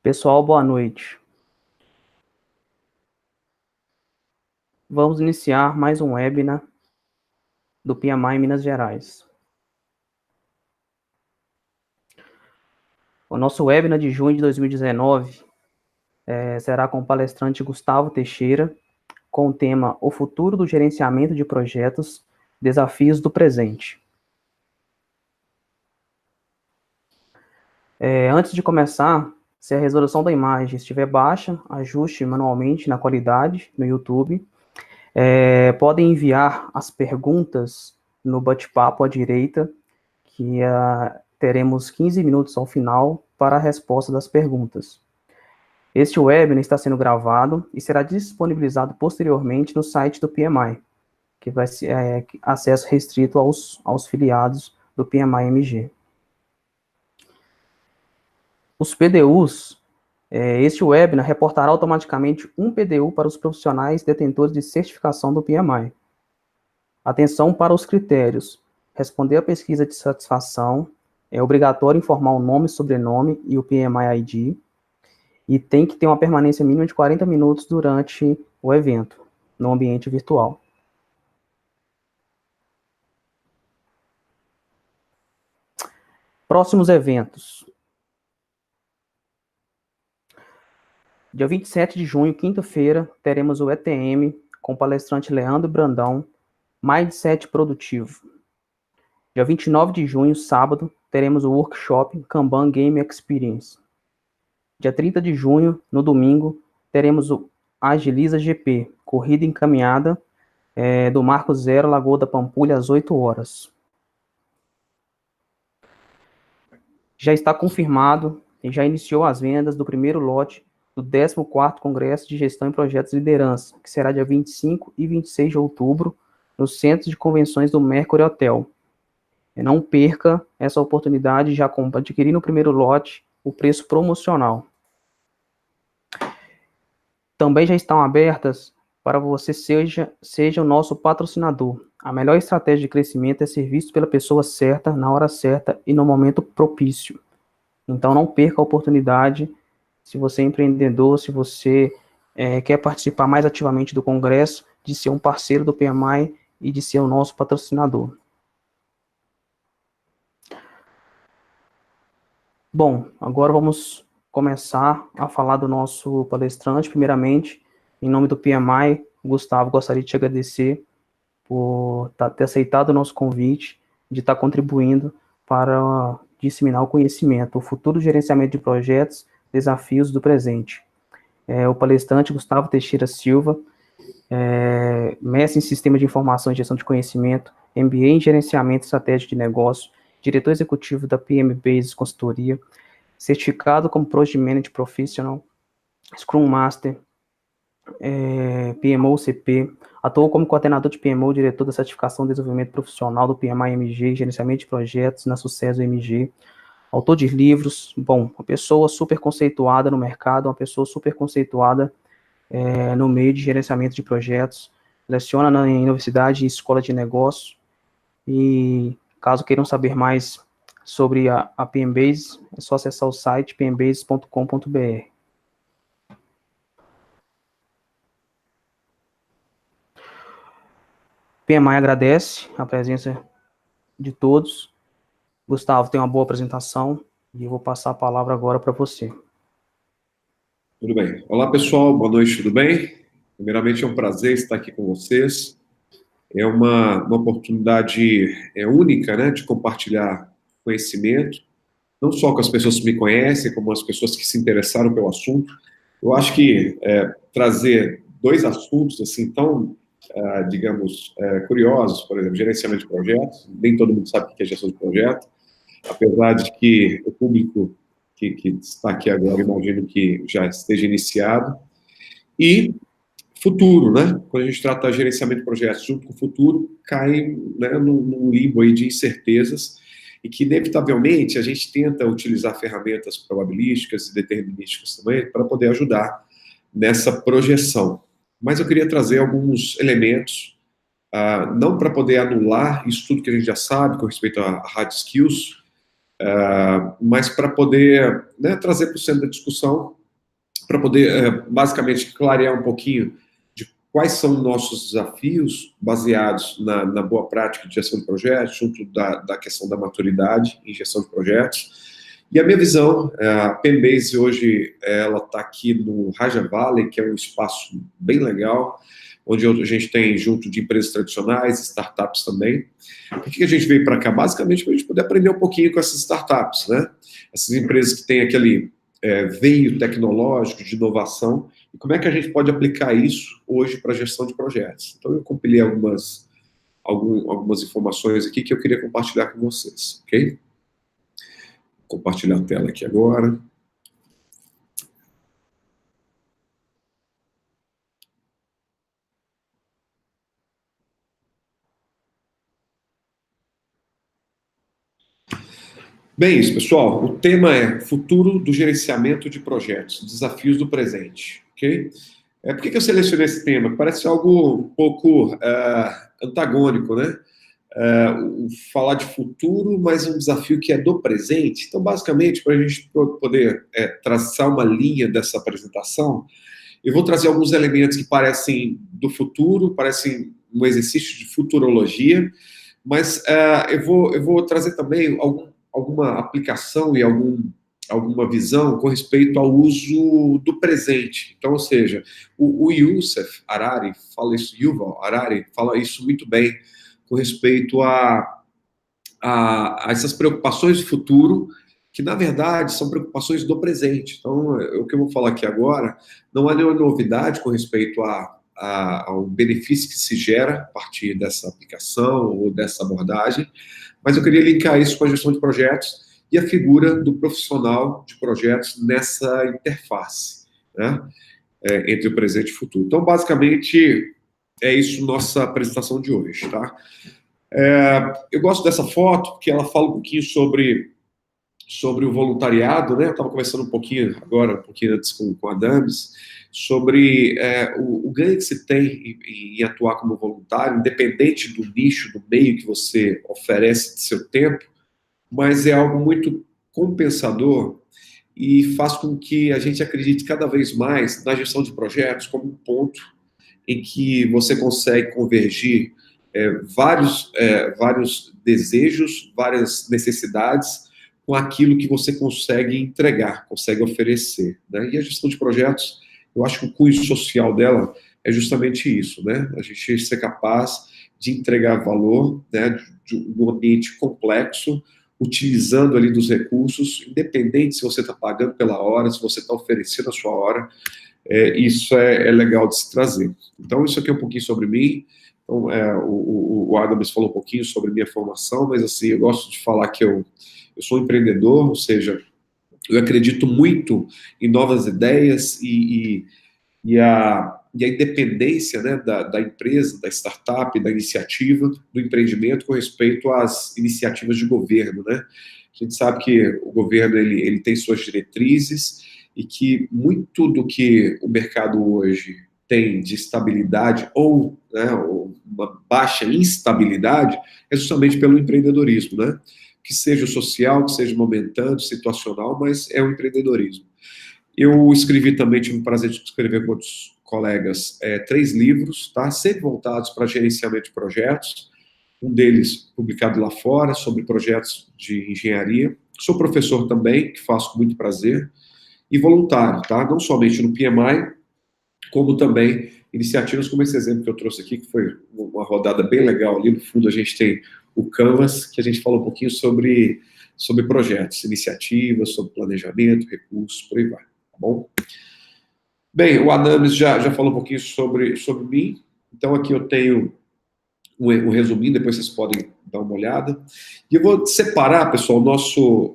Pessoal, boa noite. Vamos iniciar mais um webinar do PMI Minas Gerais. O nosso webinar de junho de 2019 será com o palestrante Gustavo Teixeira, com o tema O Futuro do Gerenciamento de Projetos, Desafios do Presente. Antes de começar, se a resolução da imagem estiver baixa, ajuste manualmente na qualidade no YouTube. Podem enviar as perguntas no bate-papo à direita, que teremos 15 minutos ao final para a resposta das perguntas. Este webinar está sendo gravado e será disponibilizado posteriormente no site do PMI, que vai ser acesso restrito aos filiados do PMI-MG. Os PDUs, este webinar reportará automaticamente um PDU para os profissionais detentores de certificação do PMI. Atenção para os critérios. Responder a pesquisa de satisfação, é obrigatório informar o nome, sobrenome e o PMI ID, e tem que ter uma permanência mínima de 40 minutos durante o evento, no ambiente virtual. Próximos eventos. Dia 27 de junho, quinta-feira, teremos o ETM com o palestrante Leandro Brandão, Mindset Produtivo. Dia 29 de junho, sábado, teremos o workshop Kanban Game Experience. Dia 30 de junho, no domingo, teremos o Agiliza GP, corrida encaminhada do Marco Zero, Lagoa da Pampulha, às 8 horas. Já está confirmado e já iniciou as vendas do primeiro lote do 14º Congresso de Gestão em Projetos e Liderança, que será dia 25 e 26 de outubro, no Centro de Convenções do Mercury Hotel. Não perca essa oportunidade, já adquirir no primeiro lote o preço promocional. Também já estão abertas para você seja o nosso patrocinador. A melhor estratégia de crescimento é ser visto pela pessoa certa, na hora certa e no momento propício. Então não perca a oportunidade, se você é empreendedor, se você quer participar mais ativamente do Congresso, de ser um parceiro do PMI e de ser o nosso patrocinador. Bom, agora vamos começar a falar do nosso palestrante. Primeiramente, em nome do PMI, Gustavo, gostaria de te agradecer por ter aceitado o nosso convite, de estar contribuindo para disseminar o conhecimento, o futuro gerenciamento de projetos, desafios do presente. O palestrante Gustavo Teixeira Silva, mestre em Sistema de Informação e Gestão de Conhecimento, MBA em Gerenciamento Estratégico de Negócio, diretor executivo da PM Base Consultoria, certificado como Project Manager Professional, Scrum Master, PMO-CP, atuou como coordenador de PMO, diretor da certificação de desenvolvimento profissional do PMI-MG, gerenciamento de projetos na Sucesso MG, autor de livros, uma pessoa super conceituada no mercado, uma pessoa super conceituada no meio de gerenciamento de projetos, leciona em universidade e escola de negócio, e caso queiram saber mais sobre a PMBase, é só acessar o site pmbase.com.br. PMI agradece a presença de todos. Gustavo, tem uma boa apresentação e eu vou passar a palavra agora para você. Tudo bem. Olá, pessoal. Boa noite, tudo bem? Primeiramente, é um prazer estar aqui com vocês. É uma oportunidade única, né, de compartilhar conhecimento, não só com as pessoas que me conhecem, como as pessoas que se interessaram pelo assunto. Eu acho que trazer dois assuntos assim tão, digamos, curiosos, por exemplo, gerenciamento de projetos, nem todo mundo sabe o que é gestão de projeto, apesar de que o público que está aqui agora, imagino que já esteja iniciado, e futuro, né? Quando a gente trata de gerenciamento de projetos junto com o futuro, cai, né, num limbo aí de incertezas e que, inevitavelmente, a gente tenta utilizar ferramentas probabilísticas e determinísticas também para poder ajudar nessa projeção. Mas eu queria trazer alguns elementos, não para poder anular isso tudo que a gente já sabe com respeito a hard skills, mas para poder, né, trazer para o centro da discussão, para poder, basicamente, clarear um pouquinho de quais são nossos desafios baseados na boa prática de gestão de projetos, junto da questão da maturidade em gestão de projetos. E a minha visão, a PMBase hoje, ela está aqui no Raja Valley, que é um espaço bem legal, onde a gente tem junto de empresas tradicionais, startups também. Por que a gente veio para cá? Basicamente para a gente poder aprender um pouquinho com essas startups, né? Essas empresas que têm aquele veio tecnológico de inovação, e como é que a gente pode aplicar isso hoje para a gestão de projetos. Então, eu compilei algumas informações aqui que eu queria compartilhar com vocês, ok? Vou compartilhar a tela aqui agora. Bem, isso, pessoal. O tema é futuro do gerenciamento de projetos, desafios do presente, ok? Por que eu selecionei esse tema? Parece algo um pouco antagônico, né? Falar de futuro, mas um desafio que é do presente. Então, basicamente, para a gente poder traçar uma linha dessa apresentação, eu vou trazer alguns elementos que parecem do futuro, parecem um exercício de futurologia, mas eu vou trazer também alguma aplicação e alguma visão com respeito ao uso do presente. Então, ou seja, o Yuval Harari fala isso muito bem com respeito a essas preocupações do futuro, que na verdade são preocupações do presente. Então, o que eu vou falar aqui agora não há nenhuma novidade com respeito ao benefício que se gera a partir dessa aplicação ou dessa abordagem, mas eu queria linkar isso com a gestão de projetos e a figura do profissional de projetos nessa interface, né, entre o presente e o futuro. Então, basicamente, é isso nossa apresentação de hoje, tá? Eu gosto dessa foto porque ela fala um pouquinho sobre o voluntariado, né? Eu estava conversando um pouquinho antes com a Dames, sobre o ganho que se tem em atuar como voluntário, independente do nicho, do meio que você oferece de seu tempo, mas é algo muito compensador e faz com que a gente acredite cada vez mais na gestão de projetos como um ponto em que você consegue convergir vários desejos, várias necessidades com aquilo que você consegue entregar, consegue oferecer, né? E a gestão de projetos, eu acho que o cunho social dela é justamente isso, né? A gente ser capaz de entregar valor, né, de um ambiente complexo, utilizando ali dos recursos, independente se você está pagando pela hora, se você está oferecendo a sua hora, isso é legal de se trazer. Então, isso aqui é um pouquinho sobre mim. Então, o Adams falou um pouquinho sobre minha formação, mas assim, eu gosto de falar que eu sou um empreendedor, ou seja, eu acredito muito em novas ideias e a independência, né, da empresa, da startup, da iniciativa, do empreendimento com respeito às iniciativas de governo, né? A gente sabe que o governo ele tem suas diretrizes e que muito do que o mercado hoje tem de estabilidade ou, né, uma baixa instabilidade é justamente pelo empreendedorismo, né? Que seja social, que seja momentâneo, situacional, mas é o empreendedorismo. Eu escrevi também, tive o prazer de escrever com outros colegas 3 livros, tá? Sempre voltados para gerenciamento de projetos, um deles publicado lá fora, sobre projetos de engenharia. Sou professor também, que faço com muito prazer, e voluntário, tá? Não somente no PMI, como também iniciativas como esse exemplo que eu trouxe aqui, que foi uma rodada bem legal ali. No fundo, a gente tem o Canvas, que a gente falou um pouquinho sobre projetos, iniciativas, sobre planejamento, recursos, por aí vai, tá bom? Bem, o Adames já falou um pouquinho sobre mim, então aqui eu tenho um resuminho, depois vocês podem dar uma olhada. E eu vou separar, pessoal, o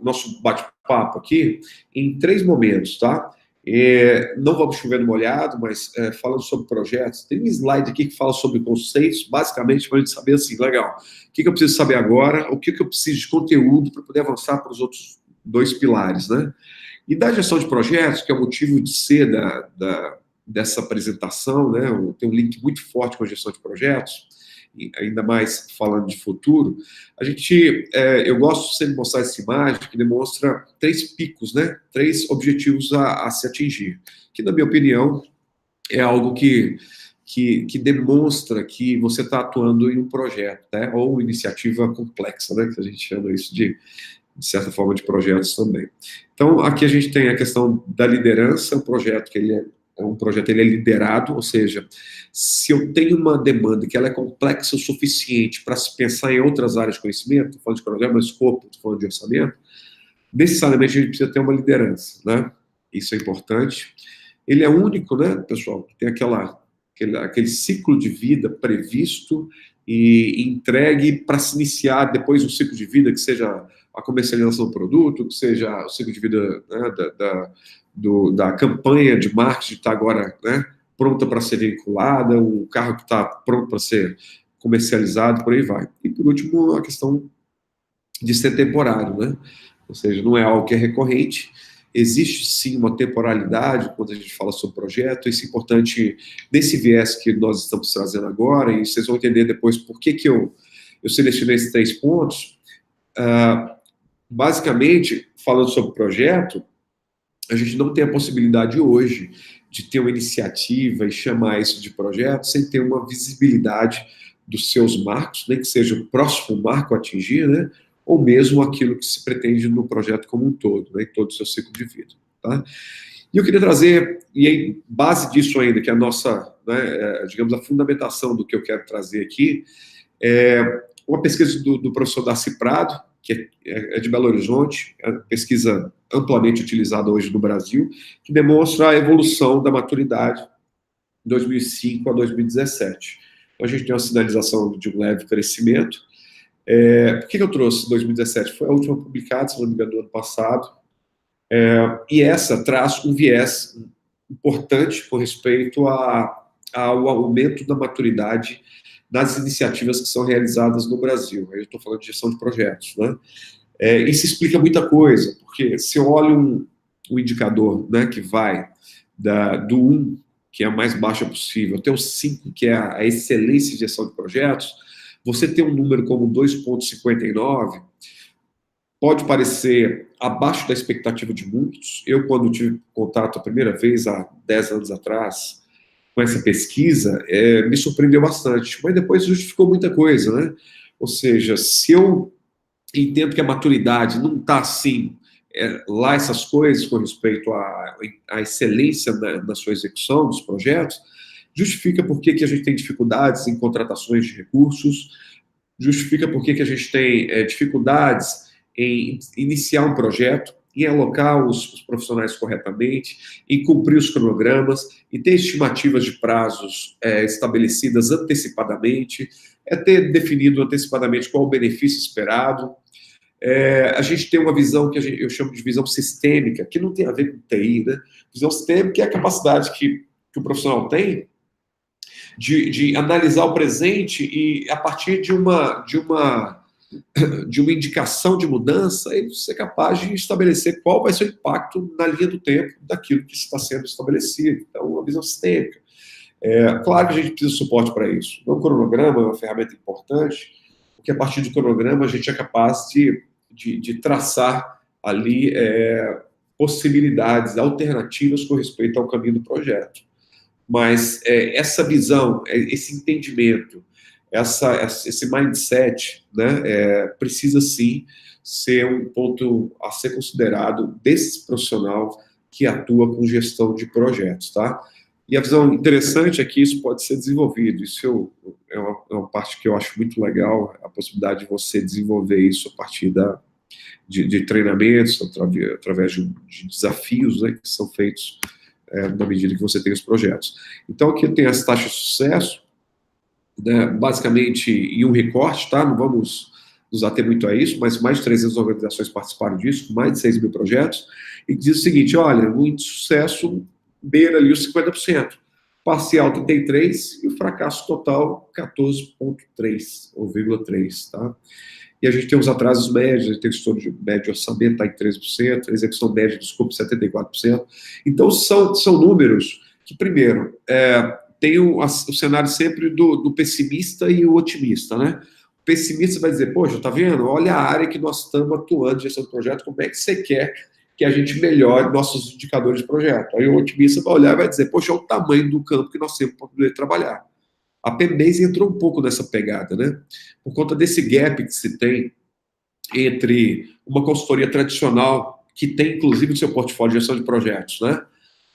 nosso bate-papo aqui em 3 momentos, tá? Não vamos chover no molhado, mas falando sobre projetos, tem um slide aqui que fala sobre conceitos, basicamente para a gente saber assim, legal, o que eu preciso saber agora, o que eu preciso de conteúdo para poder avançar para os outros 2 pilares, né? E da gestão de projetos, que é o motivo de ser dessa apresentação, né? Tem um link muito forte com a gestão de projetos, ainda mais falando de futuro, eu gosto sempre de mostrar essa imagem que demonstra 3 picos, né? 3 objetivos a se atingir, que, na minha opinião, é algo que demonstra que você está atuando em um projeto, né? Ou uma iniciativa complexa, né? Que a gente chama isso de certa forma, de projetos também. Então, aqui a gente tem a questão da liderança, um projeto que ele é liderado, ou seja, se eu tenho uma demanda que ela é complexa o suficiente para se pensar em outras áreas de conhecimento, estou falando de programa, escopo, estou falando de orçamento, necessariamente a gente precisa ter uma liderança, né? Isso é importante. Ele é único, né, pessoal? Tem aquele ciclo de vida previsto e entregue para se iniciar depois um ciclo de vida que seja a comercialização do produto, que seja o ciclo de vida, né, da campanha de marketing que está agora, né, pronta para ser vinculada, o carro que está pronto para ser comercializado, por aí vai. E, por último, a questão de ser temporário, né? Ou seja, não é algo que é recorrente. Existe, sim, uma temporalidade quando a gente fala sobre projeto. Isso é importante nesse viés que nós estamos trazendo agora, e vocês vão entender depois por que eu selecionei esses 3 pontos. Basicamente, falando sobre projeto, a gente não tem a possibilidade hoje de ter uma iniciativa e chamar isso de projeto sem ter uma visibilidade dos seus marcos, nem que seja o próximo marco a atingir, né? Ou mesmo aquilo que se pretende no projeto como um todo, né? Em todo o seu ciclo de vida. Tá? E eu queria trazer, e aí, base disso ainda, que é a nossa, né, digamos, a fundamentação do que eu quero trazer aqui, é uma pesquisa do professor Darcy Prado, que é de Belo Horizonte, é uma pesquisa amplamente utilizada hoje no Brasil, que demonstra a evolução da maturidade de 2005 a 2017. Então, a gente tem uma sinalização de um leve crescimento. Por que eu trouxe 2017? Foi a última publicada, se não me engano, do ano passado, e essa traz um viés importante com respeito ao aumento da maturidade das iniciativas que são realizadas no Brasil. Aí eu estou falando de gestão de projetos, né? Isso explica muita coisa, porque se eu olho um indicador, né, que vai do 1, que é a mais baixa possível, até o 5, que é a excelência de gestão de projetos, você ter um número como 2,59 pode parecer abaixo da expectativa de muitos. Eu, quando tive contato a primeira vez, há 10 anos atrás, com essa pesquisa, me surpreendeu bastante. Mas depois justificou muita coisa, né? Ou seja, se eu entendo que a maturidade não está assim, lá essas coisas com respeito à excelência na sua execução dos projetos, justifica por que a gente tem dificuldades em contratações de recursos, justifica por que a gente tem dificuldades em iniciar um projeto, em alocar os profissionais corretamente, em cumprir os cronogramas, em ter estimativas de prazos estabelecidas antecipadamente, ter definido antecipadamente qual o benefício esperado. A gente tem uma visão que eu chamo de visão sistêmica, que não tem a ver com TI, né? Visão sistêmica é a capacidade que o profissional tem de analisar o presente e, a partir de uma indicação de mudança, ele ser capaz de estabelecer qual vai ser o impacto na linha do tempo daquilo que está sendo estabelecido. Então, uma visão sistêmica. Claro que a gente precisa de suporte para isso. O cronograma é uma ferramenta importante, porque a partir do cronograma a gente é capaz de traçar ali possibilidades, alternativas com respeito ao caminho do projeto. Mas essa visão, esse entendimento, esse mindset, né, precisa sim ser um ponto a ser considerado desse profissional que atua com gestão de projetos, tá? E a visão interessante é que isso pode ser desenvolvido. Isso é uma parte que eu acho muito legal, a possibilidade de você desenvolver isso a partir de treinamentos, através de desafios, né, que são feitos na medida que você tem os projetos. Então, aqui tem as taxas de sucesso, né, basicamente em um recorte, tá? Não vamos nos ater muito a isso, mas mais de 300 organizações participaram disso, com mais de 6 mil projetos, e diz o seguinte: olha, o índice de sucesso beira ali os 50%, parcial 33% e o fracasso total 14,3%, ou 0,3%, tá? E a gente tem os atrasos médios, a gente tem o estouro de médio de orçamento, está em 13%, a execução média de escopo, 74%. Então, são números que, primeiro, tem o cenário sempre do pessimista e o otimista, né? O pessimista vai dizer, poxa, tá vendo? Olha a área que nós estamos atuando, gestão de projeto, como é que você quer que a gente melhore nossos indicadores de projeto? Aí o otimista vai olhar e vai dizer, poxa, olha o tamanho do campo que nós temos para poder trabalhar. A PEMBase entrou um pouco nessa pegada, né? Por conta desse gap que se tem entre uma consultoria tradicional, que tem inclusive o seu portfólio de gestão de projetos, né?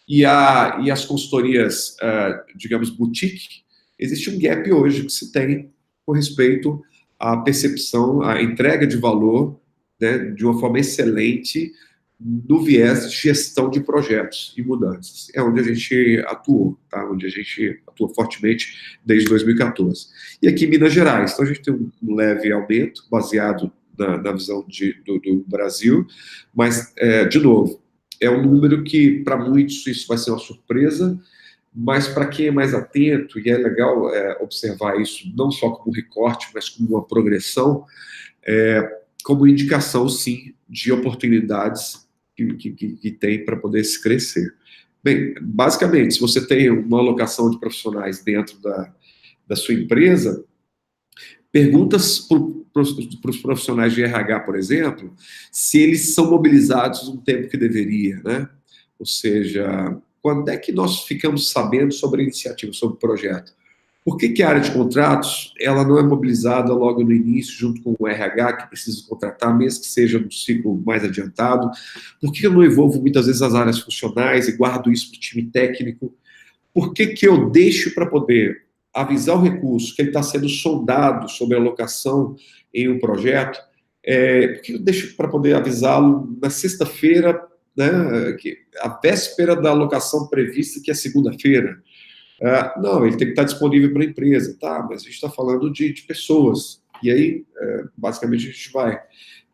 E as consultorias, digamos, boutique, existe um gap hoje que se tem com respeito à percepção, à entrega de valor, né, de uma forma excelente no viés de gestão de projetos e mudanças. É onde a gente atuou, tá? Onde a gente atua fortemente desde 2014. E aqui em Minas Gerais, então a gente tem um leve aumento baseado na visão do Brasil, mas, de novo, é um número que, para muitos, isso vai ser uma surpresa, mas para quem é mais atento, e é legal observar isso não só como recorte, mas como uma progressão, como indicação, sim, de oportunidades que tem para poder se crescer. Bem, basicamente, se você tem uma alocação de profissionais dentro da sua empresa, perguntas para os profissionais de RH, por exemplo, se eles são mobilizados no tempo que deveria, né? Ou seja, quando é que nós ficamos sabendo sobre a iniciativa, sobre o projeto? Por que a área de contratos ela não é mobilizada logo no início, junto com o RH, que precisa contratar, mesmo que seja no ciclo mais adiantado? Por que eu não envolvo muitas vezes as áreas funcionais e guardo isso para o time técnico? Por que eu deixo para poder avisar o recurso que ele está sendo sondado sobre a alocação em um projeto? Por que eu deixo para poder avisá-lo na sexta-feira, né, a véspera da alocação prevista, que é segunda-feira? Não, ele tem que estar disponível para a empresa. Tá, mas a gente está falando de pessoas. E aí, basicamente, a gente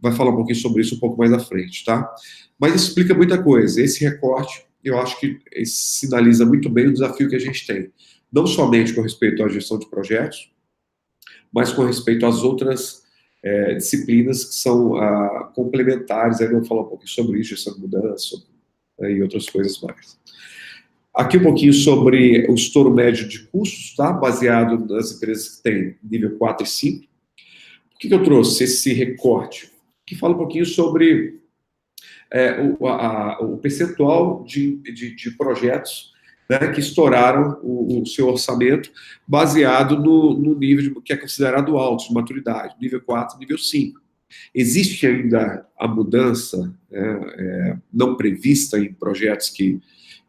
vai falar um pouquinho sobre isso um pouco mais à frente, tá? Mas isso explica muita coisa. Esse recorte, eu acho que sinaliza muito bem o desafio que a gente tem. Não somente com respeito à gestão de projetos, mas com respeito às outras disciplinas que são complementares. Aí eu vou falar um pouquinho sobre isso, gestão de mudança e outras coisas mais. Aqui um pouquinho sobre o estouro médio de custos, tá? Baseado nas empresas que têm nível 4 e 5. Por que eu trouxe esse recorte? Que fala um pouquinho sobre o percentual de projetos, né, que estouraram o seu orçamento, baseado no nível que é considerado alto, de maturidade, nível 4 e nível 5. Existe ainda a mudança não prevista em projetos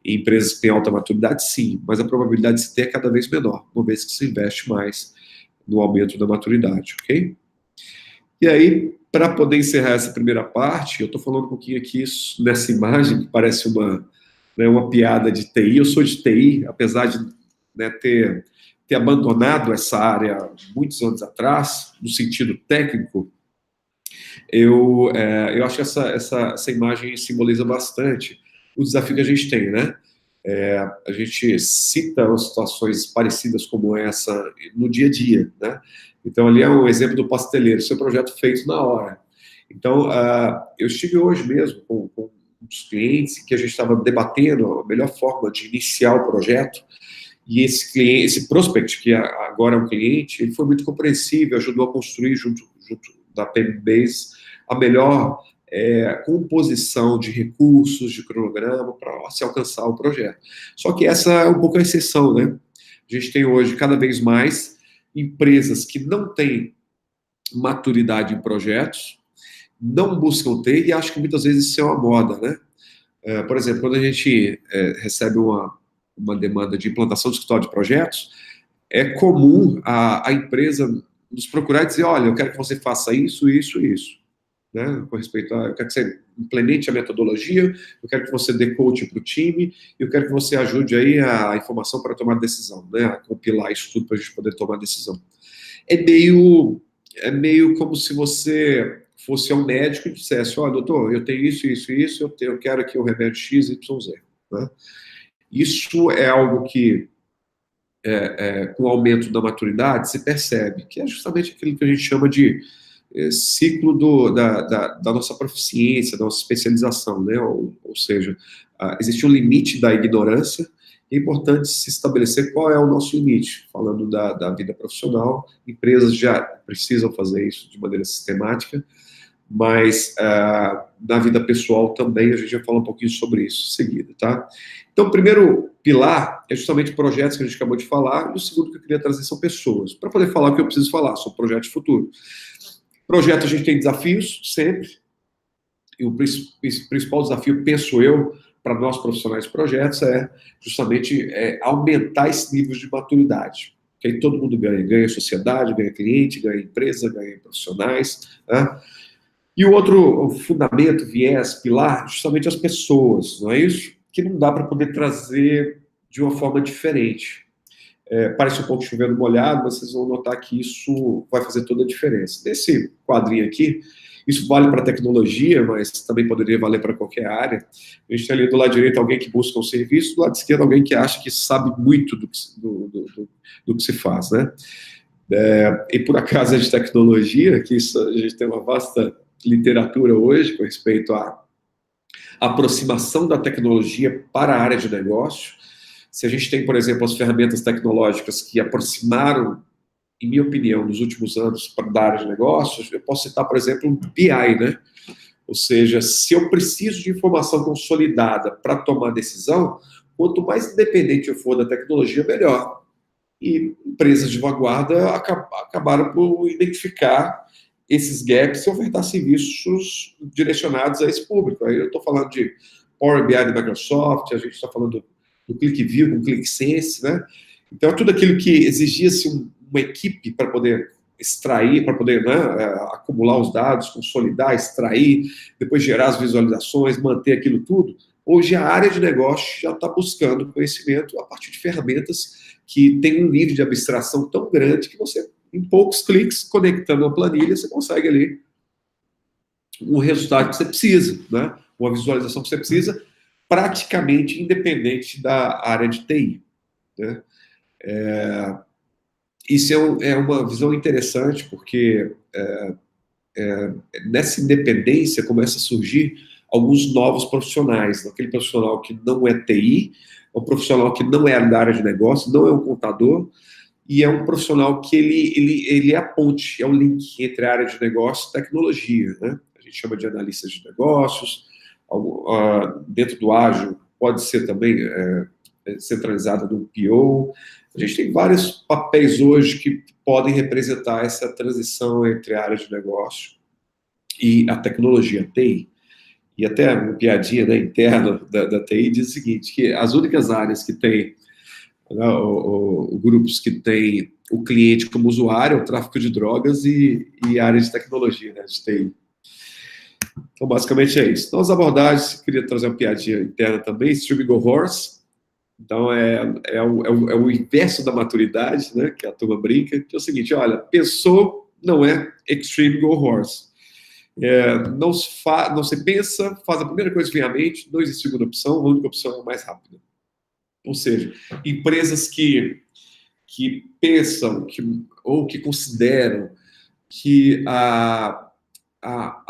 em empresas que têm alta maturidade? Sim, mas a probabilidade de se ter é cada vez menor, uma vez que se investe mais no aumento da maturidade, ok? E aí, para poder encerrar essa primeira parte, eu estou falando um pouquinho aqui nessa imagem, que parece uma piada de TI. Eu sou de TI, apesar de ter abandonado essa área muitos anos atrás, no sentido técnico. Eu acho que essa imagem simboliza bastante o desafio que a gente tem, né? A gente cita situações parecidas como essa no dia a dia, né? Então, ali é um exemplo do pasteleiro, seu projeto feito na hora. Então, eu estive hoje mesmo com os clientes que a gente estava debatendo a melhor forma de iniciar o projeto, e esse prospect, que agora é um cliente, ele foi muito compreensível, ajudou a construir junto da PEMBase a melhor composição de recursos, de cronograma, para se alcançar o projeto. Só que essa é um pouco a exceção, né? A gente tem hoje, cada vez mais, empresas que não têm maturidade em projetos, não buscam ter, e acho que muitas vezes isso é uma moda, né? Por exemplo, quando a gente recebe uma demanda de implantação de escritório de projetos, é comum a empresa nos procurar e dizer, olha, eu quero que você faça isso, isso e isso. Né, com respeito eu quero que você implemente a metodologia, eu quero que você dê coaching para o time, eu quero que você ajude aí a informação para tomar decisão, né, a compilar isso tudo para a gente poder tomar decisão. É meio como se você fosse um médico e dissesse, olha, doutor, eu tenho isso, isso e isso, eu quero aqui o remédio X, Y, Z. Né? Isso é algo que, com o aumento da maturidade, se percebe, que é justamente aquilo que a gente chama de ciclo da nossa proficiência, da nossa especialização, né? Ou seja, existe um limite da ignorância é importante se estabelecer qual é o nosso limite. Falando da vida profissional, empresas já precisam fazer isso de maneira sistemática, mas na vida pessoal também a gente vai falar um pouquinho sobre isso em seguida, tá? Então, o primeiro pilar é justamente projetos que a gente acabou de falar, e o segundo que eu queria trazer são pessoas, para poder falar o que eu preciso falar, são projetos de futuro. Projeto, a gente tem desafios, sempre, e o principal desafio, penso eu, para nós profissionais de projetos, é justamente aumentar esse nível de maturidade. Que aí todo mundo ganha. Ganha a sociedade, ganha cliente, ganha empresa, ganha profissionais, né? E o outro fundamento, viés, pilar, justamente as pessoas, não é isso? Que não dá para poder trazer de uma forma diferente. Parece um pouco chovendo molhado, mas vocês vão notar que isso vai fazer toda a diferença. Nesse quadrinho aqui, isso vale para tecnologia, mas também poderia valer para qualquer área. A gente tem ali do lado direito alguém que busca um serviço, do lado esquerdo alguém que acha que sabe muito do que se faz, né? E por acaso é de tecnologia, que isso, a gente tem uma vasta literatura hoje com respeito à aproximação da tecnologia para a área de negócio. Se a gente tem, por exemplo, as ferramentas tecnológicas que aproximaram, em minha opinião, nos últimos anos da área de negócios, eu posso citar, por exemplo, o BI, né? Ou seja, se eu preciso de informação consolidada para tomar decisão, quanto mais independente eu for da tecnologia, melhor. E empresas de vanguarda acabaram por identificar esses gaps e ofertar serviços direcionados a esse público. Aí eu estou falando de Power BI da Microsoft, a gente está falando do ClickView, do ClickSense, né? Então, tudo aquilo que exigia-se uma equipe para poder extrair, para poder, né, acumular os dados, consolidar, extrair, depois gerar as visualizações, manter aquilo tudo. Hoje, a área de negócio já está buscando conhecimento a partir de ferramentas que têm um nível de abstração tão grande que você, em poucos cliques, conectando a planilha, você consegue ali o resultado que você precisa, né? Uma visualização que você precisa, praticamente independente da área de TI, né? Isso é uma visão interessante, porque nessa independência começa a surgir alguns novos profissionais. Aquele profissional que não é TI, um profissional que não é da área de negócio, não é um contador, e é um profissional que ele é a ponte, é o link entre a área de negócio e tecnologia, né? A gente chama de analistas de negócios, dentro do ágil pode ser também centralizado no PO. A gente tem vários papéis hoje que podem representar essa transição entre a área de negócio e a tecnologia, a TI. E até uma piadinha, né, interna da TI diz o seguinte, que as únicas áreas que tem, né, grupos que tem o cliente como usuário é o tráfico de drogas e a área de tecnologia, né, de TI. Então, basicamente é isso. Então, as abordagens, queria trazer uma piadinha interna também, Stream Go Horse. Então, é o inverso da maturidade, né, que a turma brinca, que é o seguinte, olha, pensou, não é Extreme Go Horse. Não se pensa, faz a primeira coisa que vem à mente, não existe segunda opção, a única opção é a mais rápida. Ou seja, empresas que pensam ou que consideram que a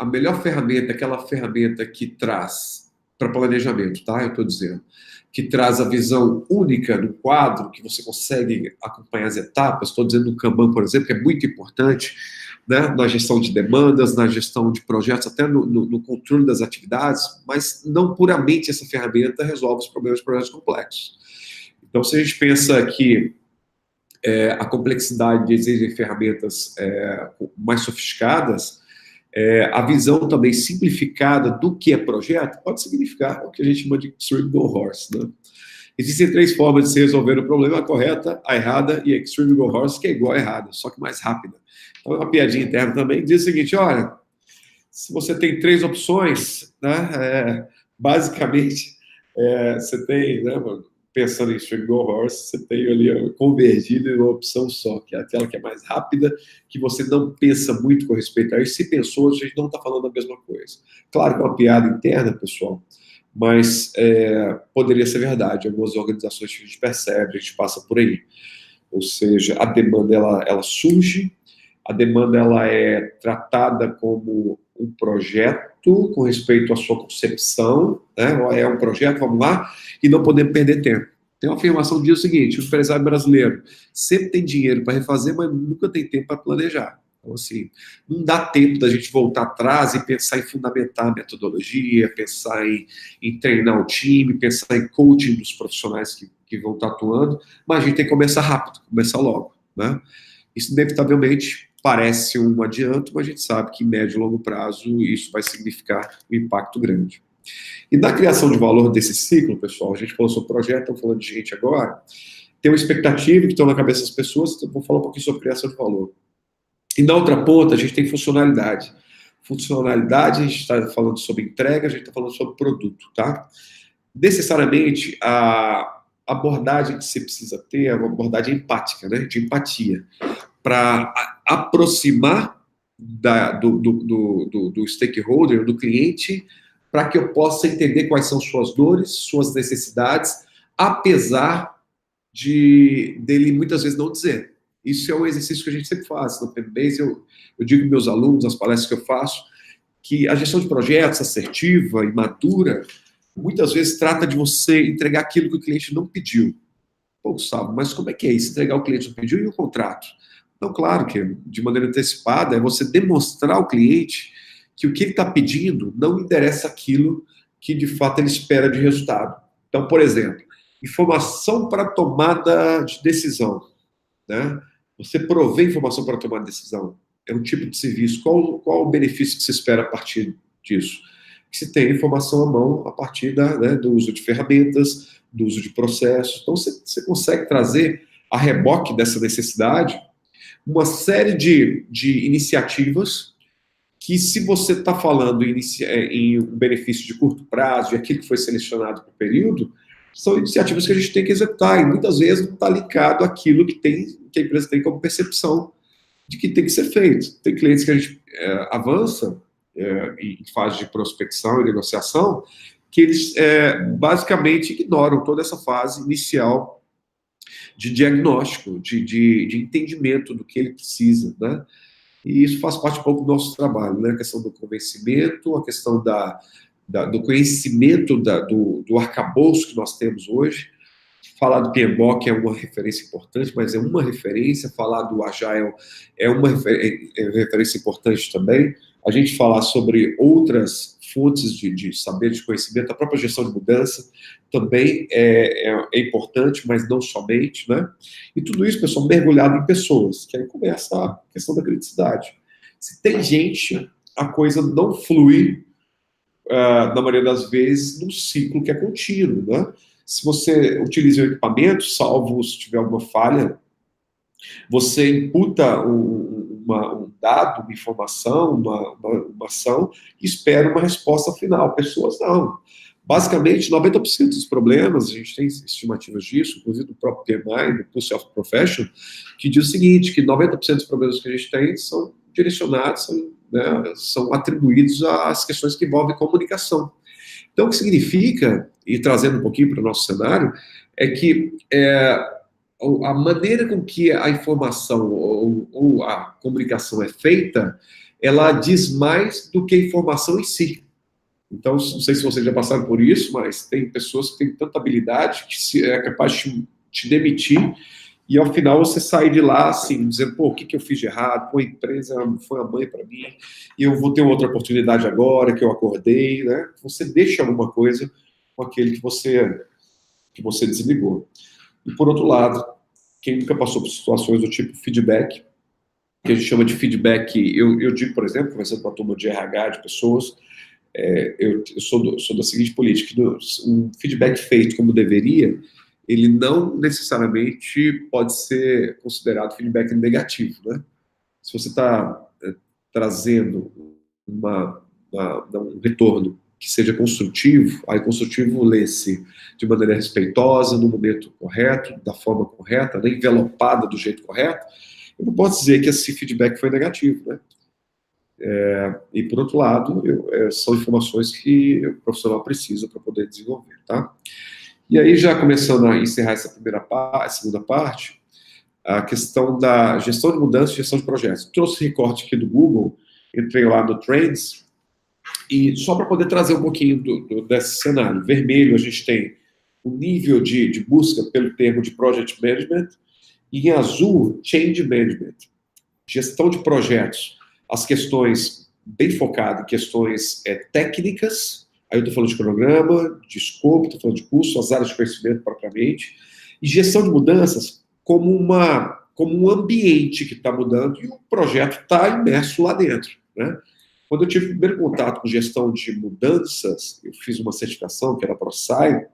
melhor ferramenta é aquela ferramenta que traz para planejamento, tá? Eu estou dizendo que traz a visão única no quadro, que você consegue acompanhar as etapas. Estou dizendo no Kanban, por exemplo, que é muito importante, né, na gestão de demandas, na gestão de projetos, até no controle das atividades, mas não puramente essa ferramenta resolve os problemas de projetos complexos. Então, se a gente pensa que a complexidade exige ferramentas mais sofisticadas, a visão também simplificada do que é projeto pode significar o que a gente chama de Extreme Go Horse, né? Existem 3 formas de se resolver o problema: a correta, a errada e a Extreme Go Horse, que é igual a errada, só que mais rápida. Então, uma piadinha interna também diz o seguinte, olha, se você tem 3 opções, né, basicamente, você tem, né, pensando em Extreme Go Horse, você tem ali convergido em uma opção só, que é aquela que é mais rápida, que você não pensa muito com respeito a isso. Se pensou, a gente não está falando a mesma coisa. Claro que é uma piada interna, pessoal, mas poderia ser verdade. Algumas organizações que a gente percebe, a gente passa por aí. Ou seja, a demanda ela surge, a demanda ela é tratada como um projeto com respeito à sua concepção, né? É um projeto, vamos lá, e não podemos perder tempo. Tem uma afirmação que diz o seguinte: o empresário brasileiro sempre tem dinheiro para refazer, mas nunca tem tempo para planejar. Então, assim, não dá tempo da gente voltar atrás e pensar em fundamentar a metodologia, pensar em treinar o time, pensar em coaching dos profissionais que vão estar atuando, mas a gente tem que começar rápido, começar logo, né? Isso, inevitavelmente, parece um adianto, mas a gente sabe que em médio e longo prazo isso vai significar um impacto grande. E na criação de valor desse ciclo, pessoal, a gente falou sobre projeto, estamos falando de gente agora, tem uma expectativa que estão na cabeça das pessoas, então vou falar um pouquinho sobre criação de valor. E na outra ponta, a gente tem funcionalidade. Funcionalidade, a gente está falando sobre entrega, a gente está falando sobre produto, tá? Necessariamente, a abordagem que você precisa ter é uma abordagem empática, né? De empatia, para aproximar do stakeholder, do cliente, para que eu possa entender quais são suas dores, suas necessidades, apesar dele muitas vezes não dizer. Isso é um exercício que a gente sempre faz. No PMBase, eu digo para meus alunos, nas palestras que eu faço, que a gestão de projetos assertiva e madura, muitas vezes trata de você entregar aquilo que o cliente não pediu. Pô, Gustavo, mas como é que é isso? Entregar o cliente não pediu e o contrato? Então, claro que de maneira antecipada é você demonstrar ao cliente que o que ele está pedindo não interessa aquilo que de fato ele espera de resultado. Então, por exemplo, informação para tomada de decisão, né? Você provê informação para tomar decisão. É um tipo de serviço. Qual o benefício que se espera a partir disso? Que se tem informação à mão a partir do uso de ferramentas, do uso de processos. Então, você consegue trazer a reboque dessa necessidade uma série de iniciativas que, se você está falando em um benefício de curto prazo e aquilo que foi selecionado para o período, são iniciativas que a gente tem que executar, e muitas vezes não está ligado àquilo que a empresa tem como percepção de que tem que ser feito. Tem clientes que a gente avança em fase de prospecção e negociação, que eles basicamente ignoram toda essa fase inicial de diagnóstico, de entendimento do que ele precisa, né? E isso faz parte um pouco do nosso trabalho, né? A questão do convencimento, a questão do conhecimento do arcabouço que nós temos hoje. Falar do PMBOK é uma referência importante, mas é uma referência. Falar do Agile é uma referência importante também. A gente falar sobre outras fontes de saber, de conhecimento, a própria gestão de mudança também é importante, mas não somente, né? E tudo isso, pessoal, mergulhado em pessoas, que aí começa a questão da criticidade. Se tem gente, a coisa não flui, na maioria das vezes, num ciclo que é contínuo, né? Se você utiliza o equipamento, salvo se tiver alguma falha, você imputa um dado, uma informação, uma ação, e espera uma resposta final. Pessoas não. Basicamente, 90% dos problemas, a gente tem estimativas disso, inclusive do próprio PMI, do Pulse of Profession, que diz o seguinte, que 90% dos problemas que a gente tem são direcionados, são atribuídos às questões que envolvem comunicação. Então, o que significa, e trazendo um pouquinho para o nosso cenário, é que a maneira com que a informação ou a comunicação é feita, ela diz mais do que a informação em si. Então, não sei se vocês já passaram por isso, mas tem pessoas que têm tanta habilidade que é capaz de te demitir e, ao final, você sair de lá, assim, dizendo, pô, o que eu fiz de errado? Pô, a empresa foi a mãe para mim e eu vou ter outra oportunidade agora que eu acordei, né? Você deixa alguma coisa com aquele que você desligou. E, por outro lado, quem nunca passou por situações do tipo feedback, que a gente chama de feedback, eu digo, por exemplo, conversando com a turma de RH, de pessoas, eu sou da seguinte política, que um feedback feito como deveria, ele não necessariamente pode ser considerado feedback negativo, né? Se você está trazendo um retorno que seja construtivo, aí construtivo lê-se de maneira respeitosa, no momento correto, da forma correta, né, envelopada do jeito correto, eu não posso dizer que esse feedback foi negativo, né? E, por outro lado, são informações que o profissional precisa para poder desenvolver, tá? E aí, já começando a encerrar essa segunda parte, a questão da gestão de mudança e gestão de projetos. Trouxe recorte aqui do Google, entrei lá no Trends, e só para poder trazer um pouquinho desse cenário. Vermelho, a gente tem o nível de busca pelo termo de Project Management, e em azul, Change Management, gestão de projetos. As questões bem focadas em questões técnicas, aí eu estou falando de cronograma, de escopo, estou falando de curso, as áreas de conhecimento propriamente, e gestão de mudanças como um ambiente que está mudando e o projeto está imerso lá dentro, né? Quando eu tive o primeiro contato com gestão de mudanças, eu fiz uma certificação, que era a ProSci,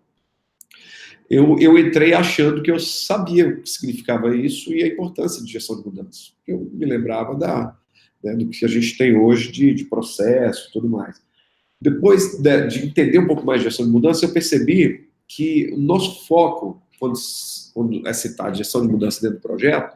eu entrei achando que eu sabia o que significava isso e a importância de gestão de mudanças. Eu me lembrava do que a gente tem hoje de processo e tudo mais. Depois de entender um pouco mais de gestão de mudança, eu percebi que o nosso foco, quando é citado gestão de mudança dentro do projeto,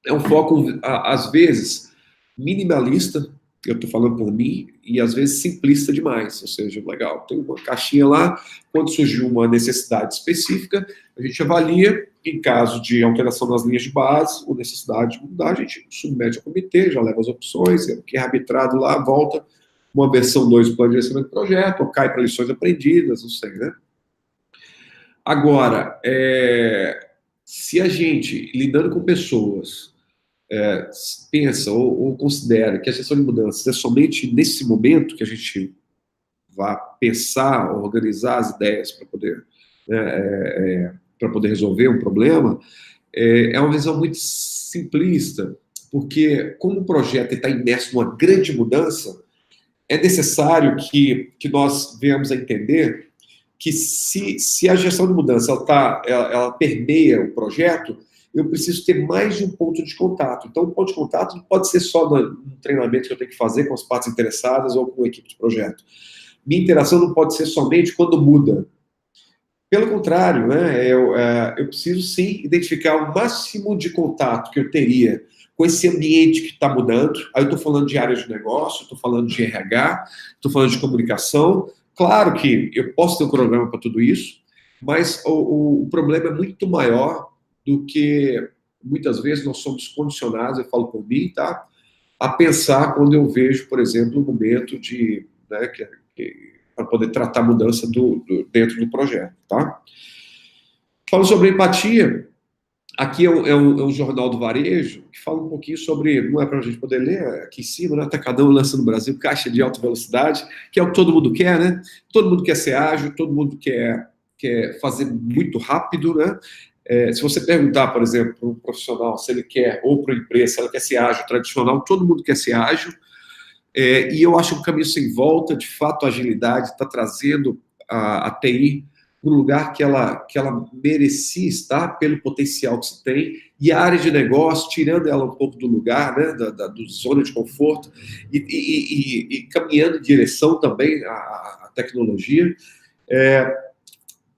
é um foco, às vezes, minimalista, eu estou falando por mim, e às vezes simplista demais. Ou seja, legal, tem uma caixinha lá, quando surgiu uma necessidade específica, a gente avalia, em caso de alteração nas linhas de base, ou necessidade de mudar, a gente submete ao comitê, já leva as opções, o que é arbitrado lá, volta uma versão 2 do plano de gerenciamento do projeto, ou cai para lições aprendidas, não sei, né? Agora, se a gente, lidando com pessoas, pensa ou considera que a gestão de mudanças é somente nesse momento que a gente vai pensar, organizar as ideias para poder, resolver um problema, é uma visão muito simplista, porque como o projeto está imerso numa grande mudança, é necessário que nós venhamos a entender que se a gestão de mudança ela permeia o projeto, eu preciso ter mais de um ponto de contato. Então, o ponto de contato não pode ser só no treinamento que eu tenho que fazer com as partes interessadas ou com a equipe de projeto. Minha interação não pode ser somente quando muda. Pelo contrário, né, eu preciso sim identificar o máximo de contato que eu teria com esse ambiente que está mudando. Aí eu estou falando de áreas de negócio, estou falando de RH, estou falando de comunicação. Claro que eu posso ter um cronograma para tudo isso, mas o problema é muito maior do que muitas vezes nós somos condicionados, eu falo por mim, tá? A pensar quando eu vejo, por exemplo, o momento de, né, para poder tratar a mudança dentro do projeto, tá? Falando sobre empatia, aqui é um jornal do varejo que fala um pouquinho sobre, não é para a gente poder ler, aqui em cima, né? Atacadão lança no Brasil caixa de alta velocidade, que é o que todo mundo quer, né? Todo mundo quer ser ágil, todo mundo quer fazer muito rápido, né? Se você perguntar, por exemplo, para um profissional se ele quer, ou para uma empresa, se ela quer ser ágil, tradicional, todo mundo quer ser ágil, e eu acho um caminho sem volta. De fato, a agilidade está trazendo a TI para o lugar que ela merecia estar, pelo potencial que se tem, e a área de negócio, tirando ela um pouco do lugar, né, do zona de conforto, e caminhando em direção também à tecnologia.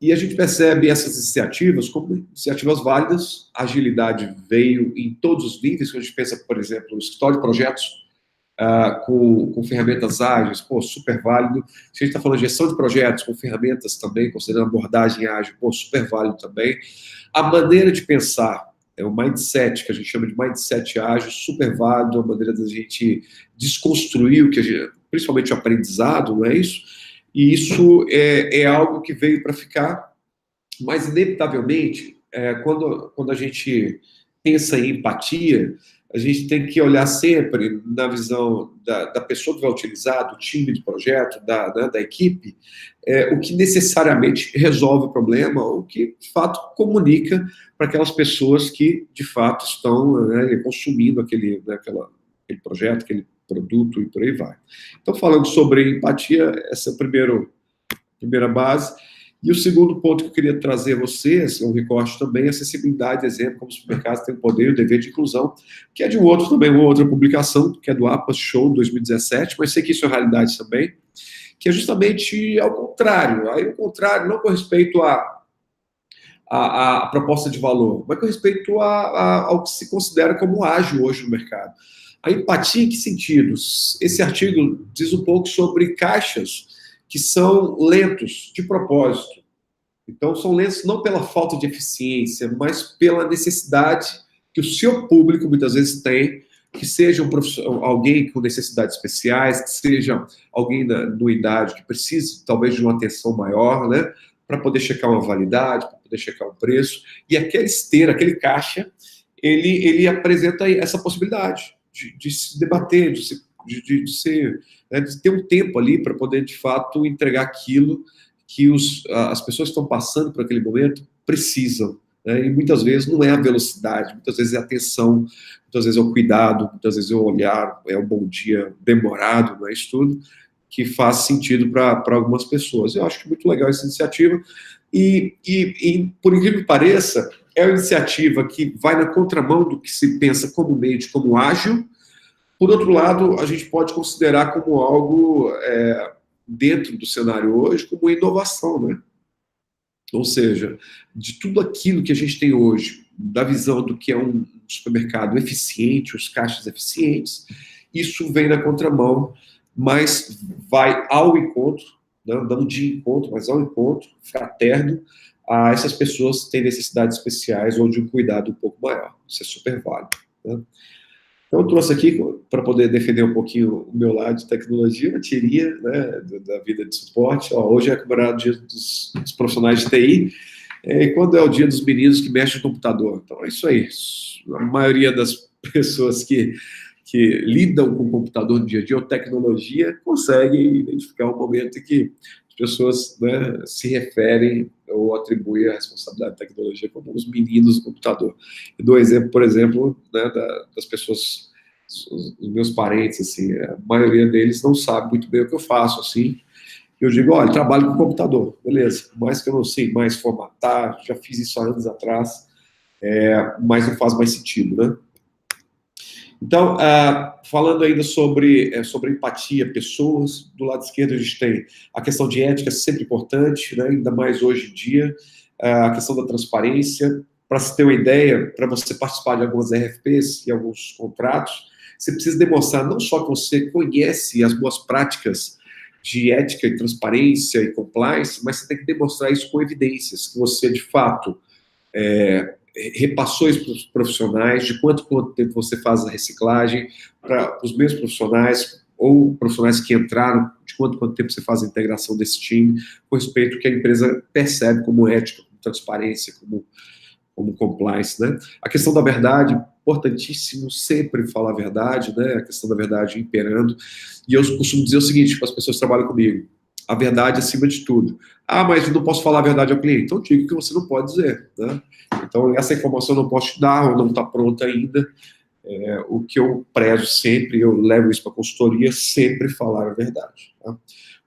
E a gente percebe essas iniciativas como iniciativas válidas. A agilidade veio em todos os níveis. Quando a gente pensa, por exemplo, no escritório de projetos com ferramentas ágeis, super válido. Se a gente está falando de gestão de projetos com ferramentas também, considerando abordagem ágil, super válido também. A maneira de pensar, o mindset, que a gente chama de mindset ágil, super válido, a maneira da gente desconstruir principalmente o aprendizado, não é isso? E isso é algo que veio para ficar, mas inevitavelmente, quando a gente pensa em empatia, a gente tem que olhar sempre na visão da pessoa que vai utilizar, do time de projeto, da equipe, o que necessariamente resolve o problema, o que, de fato, comunica para aquelas pessoas que, de fato, estão, né, consumindo aquele projeto, aquele produto e por aí vai. Então, falando sobre empatia, essa é a primeira base. E o segundo ponto que eu queria trazer a vocês, um recorte também, acessibilidade, exemplo, como os supermercados têm o poder e o dever de inclusão, que é de uma outra publicação, que é do APAS Show 2017, mas sei que isso é realidade também, que é justamente ao contrário. Aí, o contrário, não com respeito à proposta de valor, mas com respeito ao que se considera como ágil hoje no mercado. A empatia, em que sentido? Esse artigo diz um pouco sobre caixas que são lentos de propósito. Então, são lentos não pela falta de eficiência, mas pela necessidade que o seu público muitas vezes tem, que seja alguém com necessidades especiais, que seja alguém da idade que precise talvez de uma atenção maior, né, para poder checar uma validade, para poder checar um preço, e aquele esteira, aquele caixa, ele apresenta essa possibilidade de se debater, de ter um tempo ali para poder, de fato, entregar aquilo que as pessoas que estão passando por aquele momento precisam. Né? E muitas vezes não é a velocidade, muitas vezes é a atenção, muitas vezes é o cuidado, muitas vezes é o olhar, é o bom dia demorado, não é isso tudo, que faz sentido para algumas pessoas. Eu acho que é muito legal essa iniciativa. E, por incrível que pareça, é uma iniciativa que vai na contramão do que se pensa comumente como ágil. Por outro lado, a gente pode considerar como algo, dentro do cenário hoje, como inovação, né? Ou seja, de tudo aquilo que a gente tem hoje, da visão do que é um supermercado eficiente, os caixas eficientes, isso vem na contramão, mas vai ao encontro, não de encontro, mas ao encontro, fraterno, a essas pessoas que têm necessidades especiais ou de um cuidado um pouco maior. Isso é super válido. Né? Então, eu trouxe aqui, para poder defender um pouquinho o meu lado de tecnologia, uma tirinha, né, da vida de suporte. Ó, hoje é comemorado o dia dos profissionais de TI, e quando é o dia dos meninos que mexem no computador. Então, é isso aí. A maioria das pessoas que lidam com o computador no dia a dia, ou tecnologia, conseguem identificar o momento em que as pessoas, né, se referem ou atribuem a responsabilidade da tecnologia como os meninos do computador. Eu dou exemplo, por exemplo, né, das pessoas, os meus parentes, assim, a maioria deles não sabe muito bem o que eu faço, assim. Eu digo, olha, trabalho com computador, beleza, por mais que eu não sei mais formatar, já fiz isso há anos atrás, mas não faz mais sentido, né? Então, falando ainda sobre empatia, pessoas, do lado esquerdo a gente tem a questão de ética, sempre importante, né, ainda mais hoje em dia, a questão da transparência. Para se ter uma ideia, para você participar de algumas RFPs e alguns contratos, você precisa demonstrar não só que você conhece as boas práticas de ética e transparência e compliance, mas você tem que demonstrar isso com evidências, que você, de fato, repassou isso para os profissionais, de quanto tempo você faz a reciclagem, para os mesmos profissionais, ou profissionais que entraram, de quanto tempo você faz a integração desse time, com respeito ao que a empresa percebe como ética, como transparência, como compliance, né? A questão da verdade, importantíssimo sempre falar a verdade, né? A questão da verdade imperando. E eu costumo dizer o seguinte para as pessoas que trabalham comigo: a verdade acima de tudo. Ah, mas eu não posso falar a verdade ao cliente. Então, diga que você não pode dizer, né? Então, essa informação eu não posso te dar, ou não está pronta ainda. O que eu prezo sempre, eu levo isso para a consultoria, sempre falar a verdade. Tá?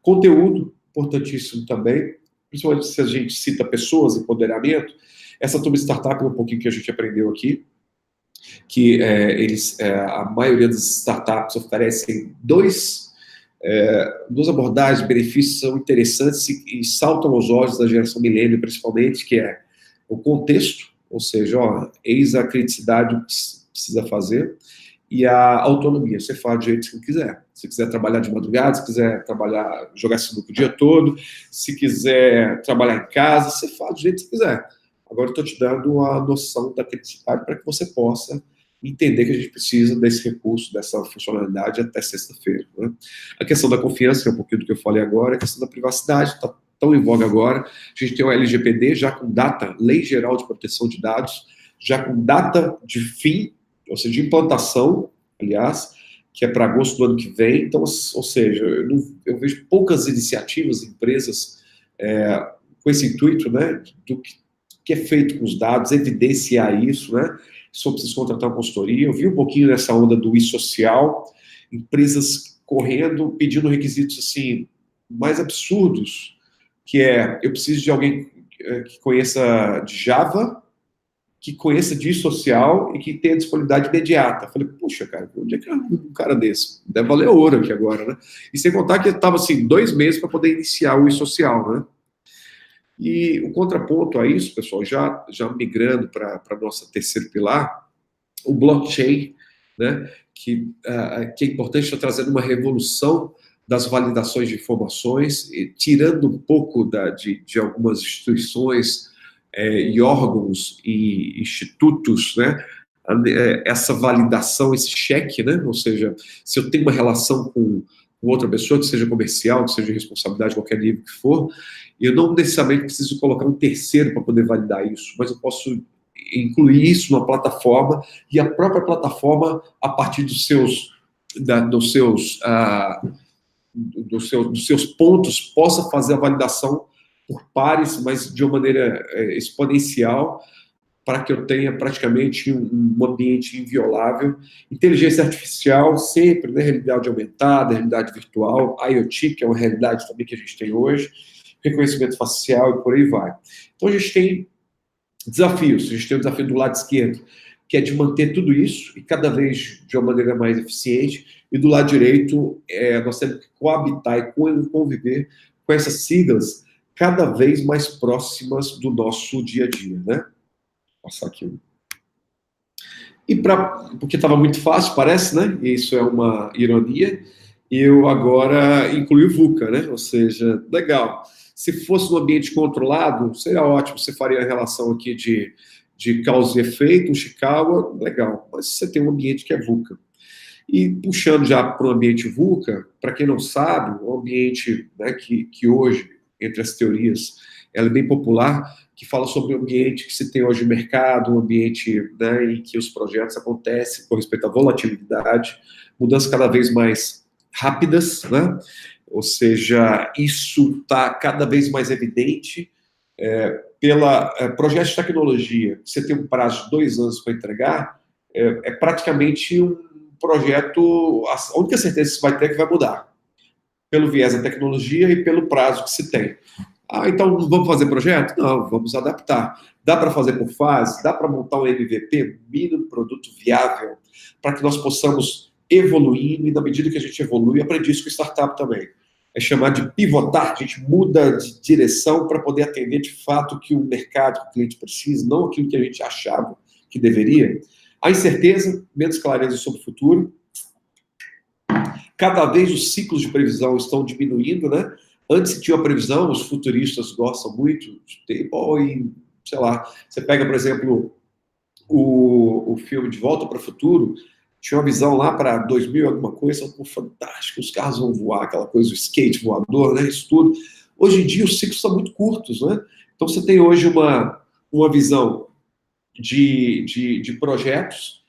Conteúdo, importantíssimo também, principalmente se a gente cita pessoas, empoderamento. Essa turma de startup é um pouquinho que a gente aprendeu aqui, que a maioria das startups oferecem duas abordagens, benefícios são interessantes e saltam aos olhos da geração milênio, principalmente, que é o contexto, ou seja, eis a criticidade do que precisa fazer, e a autonomia, você faz do jeito que quiser. Se quiser trabalhar de madrugada, se quiser trabalhar, jogar sinuca o dia todo, se quiser trabalhar em casa, você faz do jeito que quiser. Agora eu estou te dando a noção da criticidade para que você possa entender que a gente precisa desse recurso, dessa funcionalidade até sexta-feira. Né? A questão da confiança, que é um pouquinho do que eu falei agora, a questão da privacidade, está tão em voga agora. A gente tem o LGPD já com data, Lei Geral de Proteção de Dados, já com data de fim, ou seja, de implantação, aliás, que é para agosto do ano que vem. Então, ou seja, eu vejo poucas iniciativas, empresas com esse intuito, né, do que é feito com os dados, evidenciar isso, né? Só preciso contratar uma consultoria. Eu vi um pouquinho dessa onda do e-social, empresas correndo, pedindo requisitos assim mais absurdos, que eu preciso de alguém que conheça de Java, que conheça de e-social e que tenha disponibilidade imediata. Falei, puxa, cara, onde é que é um cara desse? Deve valer ouro aqui agora, né? E sem contar que estava assim 2 meses para poder iniciar o e-social, né? E o contraponto a isso, pessoal, já migrando para a nossa terceiro pilar, o blockchain, né, que é importante, está trazendo uma revolução das validações de informações, tirando um pouco de algumas instituições e órgãos e institutos, né, essa validação, esse cheque, né, ou seja, se eu tenho uma relação com com outra pessoa, que seja comercial, que seja de responsabilidade, qualquer nível que for, eu não necessariamente preciso colocar um terceiro para poder validar isso, mas eu posso incluir isso numa plataforma e a própria plataforma, a partir dos seus pontos, possa fazer a validação por pares, mas de uma maneira exponencial, para que eu tenha praticamente um ambiente inviolável. Inteligência artificial, sempre, né? Realidade aumentada, realidade virtual, IoT, que é uma realidade também que a gente tem hoje, reconhecimento facial e por aí vai. Então, a gente tem desafios. A gente tem o desafio do lado esquerdo, que é de manter tudo isso, e cada vez de uma maneira mais eficiente, e do lado direito, nós temos que coabitar e conviver com essas siglas cada vez mais próximas do nosso dia a dia, né? Vou passar aqui. Porque estava muito fácil, parece, né? E isso é uma ironia, eu agora incluí o VUCA, né? Ou seja, legal. Se fosse um ambiente controlado, seria ótimo, você faria a relação aqui de causa e efeito, um Chikawa, legal. Mas você tem um ambiente que é VUCA. E puxando já para o ambiente VUCA, para quem não sabe, o ambiente, né, que hoje, entre as teorias, ela é bem popular, que fala sobre o ambiente que se tem hoje no mercado, um ambiente, né, em que os projetos acontecem com respeito à volatilidade, mudanças cada vez mais rápidas, né? Ou seja, isso está cada vez mais evidente pela projeto de tecnologia. Você tem um prazo de 2 anos para entregar, é praticamente um projeto, a única certeza que você vai ter é que vai mudar, pelo viés da tecnologia e pelo prazo que se tem. Então vamos fazer projeto? Não, vamos adaptar. Dá para fazer por fase? Dá para montar um MVP, mínimo produto viável, para que nós possamos evoluir, e na medida que a gente evolui, aprendi isso com startup também. É chamar de pivotar, a gente muda de direção para poder atender de fato o que o mercado, que o cliente precisa, não aquilo que a gente achava que deveria. A incerteza, menos clareza sobre o futuro. Cada vez os ciclos de previsão estão diminuindo, né? Antes se tinha a previsão, os futuristas gostam muito de ter, sei lá, você pega, por exemplo, o filme De Volta para o Futuro, tinha uma visão lá para 2000 alguma coisa, fantástico, os carros vão voar, aquela coisa, o skate voador, né, isso tudo. Hoje em dia os ciclos são muito curtos, né? Então você tem hoje uma visão de projetos,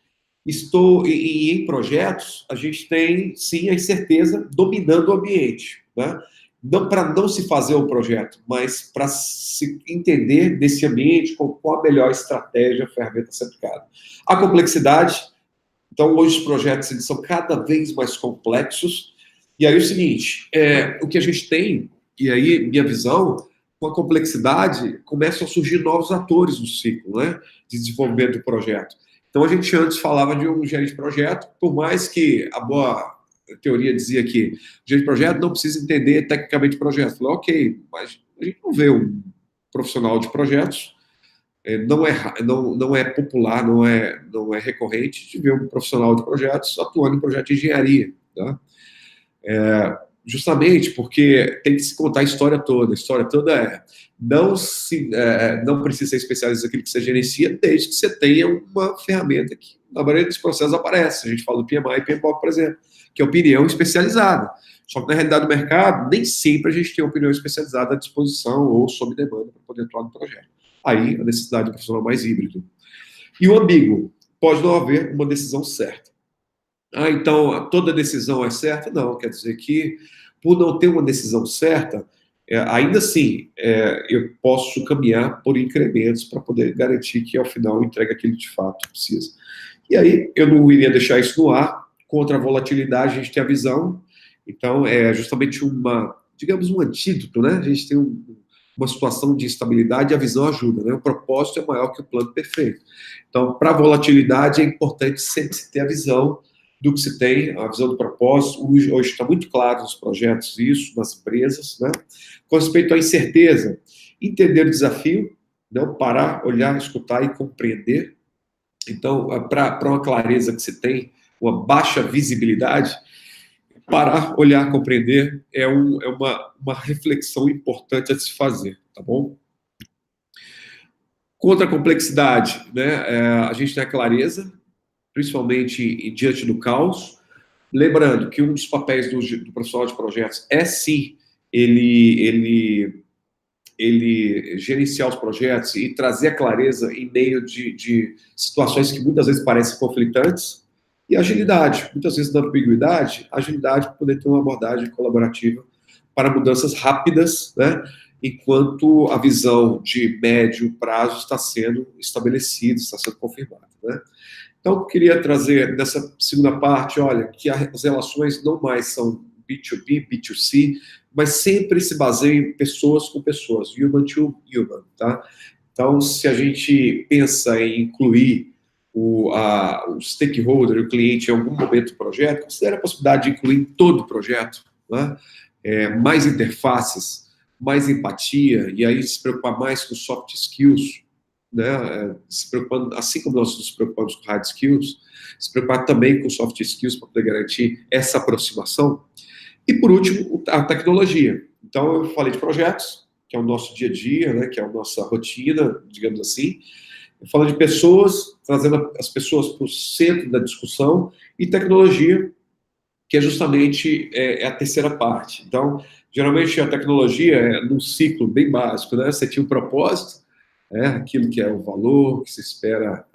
e em projetos a gente tem, sim, a incerteza dominando o ambiente, né? Não para não se fazer o projeto, mas para se entender desse ambiente, qual a melhor estratégia, a ferramenta a ser aplicada. A complexidade, então hoje os projetos eles são cada vez mais complexos, e aí o seguinte, o que a gente tem, e aí minha visão, com a complexidade, começam a surgir novos atores no ciclo, né, de desenvolvimento do projeto. Então a gente antes falava de um gerente de projeto, por mais que a boa teoria dizia que o gerente de projeto não precisa entender tecnicamente o projeto. Eu falei, ok, mas a gente não vê um profissional de projetos, não é popular, não é recorrente de ver um profissional de projetos atuando em projeto de engenharia, tá? Justamente porque tem que se contar a história toda. A história toda não precisa ser especialista naquilo que você gerencia, desde que você tenha uma ferramenta que, na maioria dos processos, aparece. A gente fala do PMI e PMBOK, por exemplo, que é opinião especializada. Só que, na realidade do mercado, nem sempre a gente tem opinião especializada à disposição ou sob demanda para poder atuar no projeto. Aí, a necessidade de um profissional mais híbrido. E o ambíguo. Pode não haver uma decisão certa. Então, toda decisão é certa? Não, quer dizer que, por não ter uma decisão certa, ainda assim, eu posso caminhar por incrementos para poder garantir que, ao final, entregue aquilo que de fato precisa. E aí, eu não iria deixar isso no ar. Contra a volatilidade, a gente tem a visão. Então, é justamente digamos, um antídoto, né? A gente tem uma situação de instabilidade e a visão ajuda, né? O propósito é maior que o plano perfeito. Então, para a volatilidade, é importante sempre se ter a visão do que se tem, a visão do propósito. Hoje está muito claro nos projetos isso, nas empresas, né? Com respeito à incerteza, entender o desafio, não parar, olhar, escutar e compreender. Então, para uma clareza que se tem, uma baixa visibilidade, parar, olhar, compreender é uma reflexão importante a se fazer, tá bom? Contra a complexidade, né? A gente tem a clareza, principalmente diante do caos. Lembrando que um dos papéis do profissional de projetos é, sim, ele gerenciar os projetos e trazer a clareza em meio de situações que muitas vezes parecem conflitantes, e agilidade, muitas vezes na ambiguidade, agilidade para poder ter uma abordagem colaborativa para mudanças rápidas, né, enquanto a visão de médio prazo está sendo estabelecida, está sendo confirmada, né. Então, eu queria trazer nessa segunda parte, olha, que as relações não mais são B2B, B2C, mas sempre se baseiam em pessoas com pessoas, human to human, tá? Então, se a gente pensa em incluir o stakeholder, o cliente, em algum momento do projeto, considere a possibilidade de incluir em todo o projeto, né? Mais interfaces, mais empatia, e aí se preocupar mais com soft skills, né? Se preocupando, assim como nós nos preocupamos com hard skills, se preocupar também com soft skills para poder garantir essa aproximação. E, por último, a tecnologia. Então, eu falei de projetos, que é o nosso dia a dia, né, que é a nossa rotina, digamos assim. Eu falo de pessoas, trazendo as pessoas para o centro da discussão, e tecnologia, que é justamente a terceira parte. Então, geralmente, a tecnologia é num ciclo bem básico, né? Você tinha um propósito, aquilo que é o valor que se espera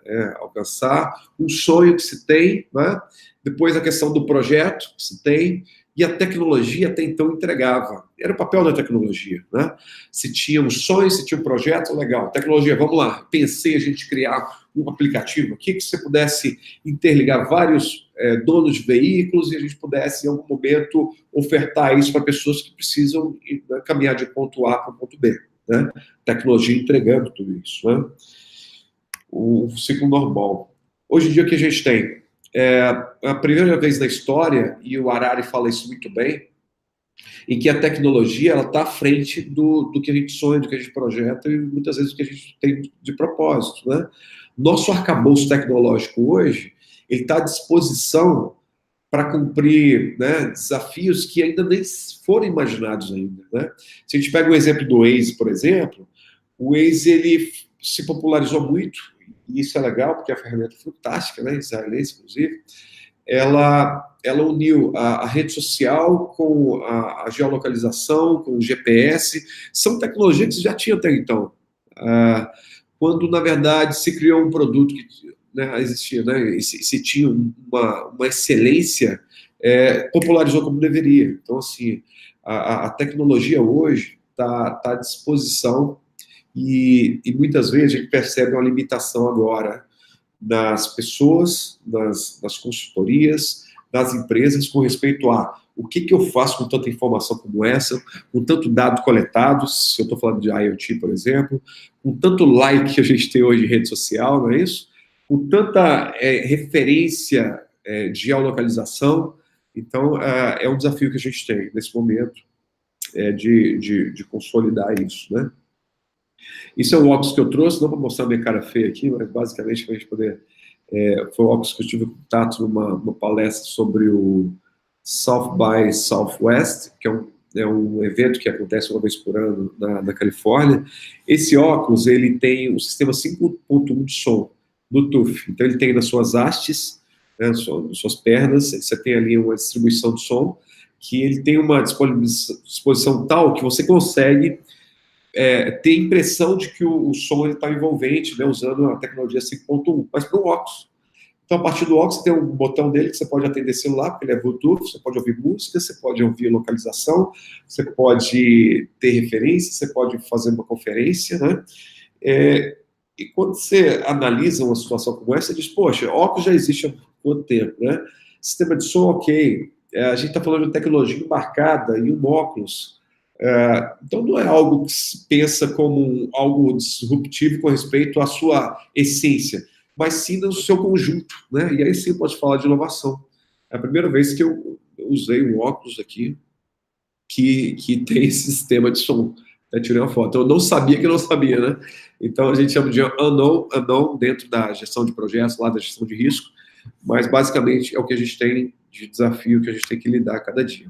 alcançar, um sonho que se tem, né? Depois a questão do projeto que se tem, e a tecnologia até então entregava. Era o papel da tecnologia, né? Se tinha um sonho, se tinha um projeto, legal. Tecnologia, vamos lá. Pensei a gente criar um aplicativo aqui que você pudesse interligar vários donos de veículos e a gente pudesse, em algum momento, ofertar isso para pessoas que precisam caminhar de ponto A para o ponto B, né? Tecnologia entregando tudo isso, né? O ciclo normal. Hoje em dia, o que a gente tem? A primeira vez na história, e o Harari fala isso muito bem, em que a tecnologia está à frente do que a gente sonha, do que a gente projeta e muitas vezes do que a gente tem de propósito, né? Nosso arcabouço tecnológico hoje, ele está à disposição para cumprir, né, desafios que ainda nem foram imaginados ainda, né? Se a gente pega o exemplo do Waze, por exemplo, o Waze ele se popularizou muito, e isso é legal, porque é uma ferramenta fantástica, né, israelense, inclusive. Ela uniu a rede social com a geolocalização, com o GPS, são tecnologias que já tinham até então. Quando, na verdade, se criou um produto que, né, existia, né, e se tinha uma excelência, popularizou como deveria. Então, assim, a tecnologia hoje está à disposição e muitas vezes a gente percebe uma limitação agora das pessoas, das consultorias, das empresas com respeito a o que eu faço com tanta informação como essa, com tanto dado coletado, se eu estou falando de IoT, por exemplo, com tanto like que a gente tem hoje em rede social, não é isso? Com tanta referência de geolocalização. Então, é um desafio que a gente tem nesse momento de consolidar isso, né? Isso é o óculos que eu trouxe, não para mostrar minha cara feia aqui, mas basicamente para a gente poder... foi o óculos que eu tive contato numa palestra sobre o South by Southwest, que é um evento que acontece uma vez por ano na Califórnia. Esse óculos, ele tem o sistema 5.1 de som, Bluetooth. Então, ele tem nas suas hastes, né, nas suas pernas, você tem ali uma distribuição de som, que ele tem uma disposição tal que você consegue ter a impressão de que o som está envolvente, né, usando a tecnologia 5.1, mas para o óculos. Então, a partir do óculos, você tem um botão dele que você pode atender celular, porque ele é Bluetooth, você pode ouvir música, você pode ouvir localização, você pode ter referência, você pode fazer uma conferência, né? E quando você analisa uma situação como essa, você diz, poxa, óculos já existe há quanto tempo, né? Sistema de som, ok. A gente está falando de tecnologia embarcada em um óculos. Então, não é algo que se pensa como algo disruptivo com respeito à sua essência, mas sim no seu conjunto, né? E aí sim pode falar de inovação. É a primeira vez que eu usei um óculos aqui que tem esse sistema de som. Até tirei uma foto. Eu não sabia que eu não sabia, né? Então, a gente chama de unknown dentro da gestão de projetos, lá da gestão de risco, mas basicamente é o que a gente tem de desafio que a gente tem que lidar a cada dia.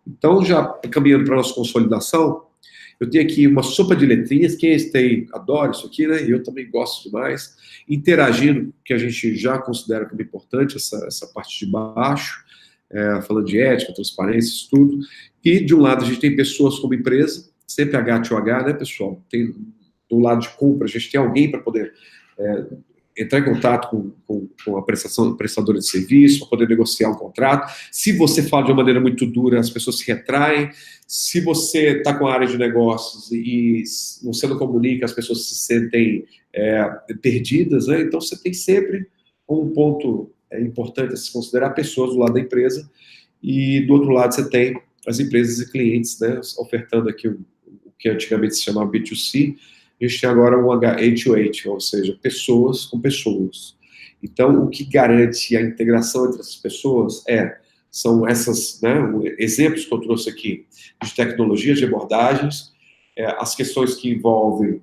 Então, já caminhando para a nossa consolidação, eu tenho aqui uma sopa de letrinhas, quem tem, adora isso aqui, né? Eu também gosto demais. Interagindo, que a gente já considera como importante, essa parte de baixo. falando de ética, transparência, isso tudo. E, de um lado, a gente tem pessoas como empresa, sempre H2H, né, pessoal? Tem, do lado de compra, a gente tem alguém para poder entrar em contato com a prestadora de serviço, para poder negociar um contrato. Se você fala de uma maneira muito dura, as pessoas se retraem. Se você está com a área de negócios e você não comunica, as pessoas se sentem perdidas, né? Então, você tem sempre um ponto importante a se considerar, pessoas do lado da empresa, e do outro lado você tem as empresas e clientes, né, ofertando aqui o que antigamente se chamava B2C. A gente tem agora um H2H, ou seja, pessoas com pessoas. Então, o que garante a integração entre essas pessoas são essas, né, exemplos que eu trouxe aqui de tecnologias, de abordagens, as questões que envolvem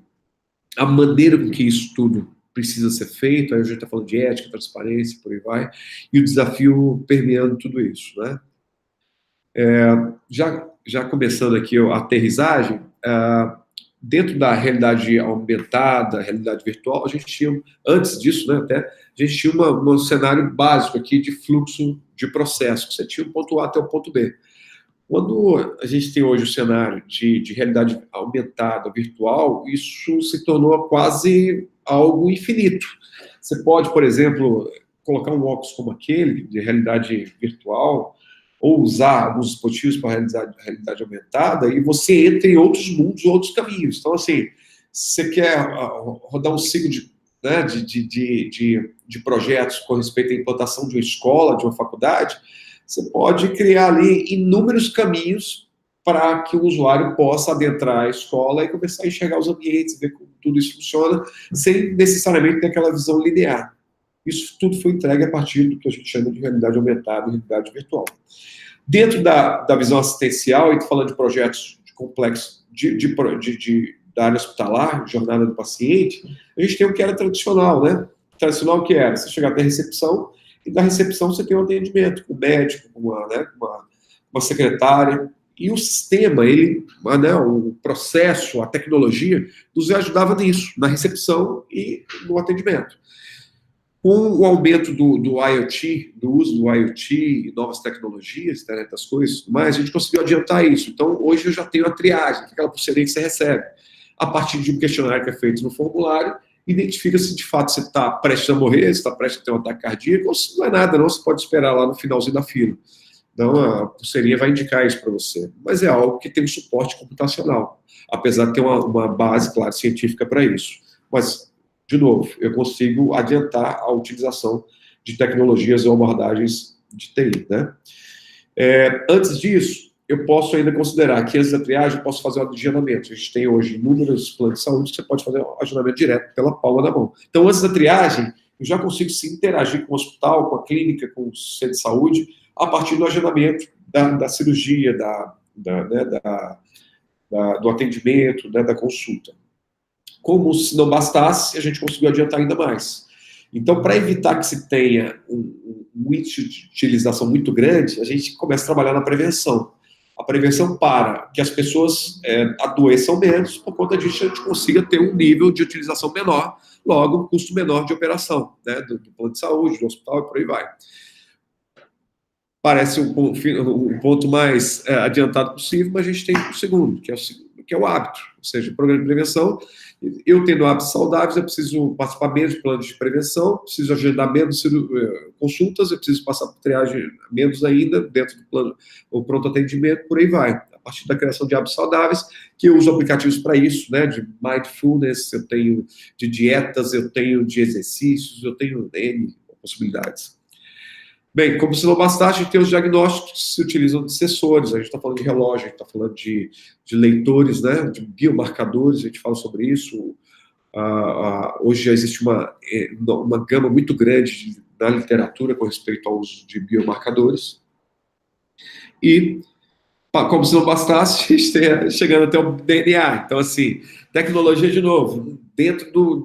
a maneira com que isso tudo precisa ser feito, aí a gente está falando de ética, transparência, por aí vai, e o desafio permeando tudo isso, né? Já começando aqui a aterrissagem, dentro da realidade aumentada, realidade virtual, a gente tinha, antes disso, né, até, a gente tinha um cenário básico aqui de fluxo de processo, que você tinha o ponto A até o ponto B. Quando a gente tem hoje o cenário de realidade aumentada, virtual, isso se tornou quase algo infinito. Você pode, por exemplo, colocar um óculos como aquele, de realidade virtual, ou usar alguns dispositivos para realidade aumentada, e você entra em outros mundos, outros caminhos. Então, assim, você quer rodar um ciclo de projetos com respeito à implantação de uma escola, de uma faculdade, você pode criar ali inúmeros caminhos para que o usuário possa adentrar a escola e começar a enxergar os ambientes, ver como tudo isso funciona, sem necessariamente ter aquela visão linear. Isso tudo foi entregue a partir do que a gente chama de realidade aumentada e realidade virtual. Dentro da visão assistencial, e falando de projetos complexos da área hospitalar, jornada do paciente, a gente tem o que era tradicional, né? Tradicional que era você chegar até a recepção, e da recepção você tem um atendimento com o médico, com uma secretária, e o sistema, o processo, a tecnologia, nos ajudava nisso, na recepção e no atendimento. Com o aumento do IoT, do uso do IoT e novas tecnologias, internet das coisas, mas a gente conseguiu adiantar isso. Então, hoje eu já tenho a triagem, aquela pulseirinha que você recebe. A partir de um questionário que é feito no formulário, identifica se de fato você está prestes a morrer, se está prestes a ter um ataque cardíaco, ou se não é nada, não, você pode esperar lá no finalzinho da fila. Então, a pulseirinha vai indicar isso para você. Mas é algo que tem um suporte computacional, apesar de ter uma base, claro, científica para isso. Mas, de novo, eu consigo adiantar a utilização de tecnologias ou abordagens de TI, né? Antes disso, eu posso ainda considerar que antes da triagem eu posso fazer o agendamento. A gente tem hoje inúmeros planos de saúde que você pode fazer o agendamento direto pela palma da mão. Então, antes da triagem, eu já consigo se interagir com o hospital, com a clínica, com o centro de saúde, a partir do agendamento da cirurgia, do atendimento, da consulta. Como se não bastasse, a gente conseguiu adiantar ainda mais. Então, para evitar que se tenha um índice de utilização muito grande, a gente começa a trabalhar na prevenção. A prevenção para que as pessoas adoeçam menos, por conta disso a gente consiga ter um nível de utilização menor, logo um custo menor de operação, né, do plano de saúde, do hospital e por aí vai. Parece um ponto mais adiantado possível, mas a gente tem o segundo, que é o hábito, ou seja, o programa de prevenção. Eu tendo hábitos saudáveis, eu preciso participar menos de planos de prevenção, preciso agendar menos consultas, eu preciso passar por triagem menos ainda, dentro do plano, o pronto atendimento, por aí vai. A partir da criação de hábitos saudáveis, que eu uso aplicativos para isso, né, de mindfulness, eu tenho de dietas, eu tenho de exercícios, eu tenho N possibilidades. Bem, como se não bastasse, a gente tem os diagnósticos que se utilizam de sensores, a gente está falando de relógio, a gente está falando de leitores, né, de biomarcadores, a gente fala sobre isso. Hoje já existe uma gama muito grande na literatura com respeito ao uso de biomarcadores. E, como se não bastasse, a gente tem chegando até o DNA. Então, assim, tecnologia, de novo, dentro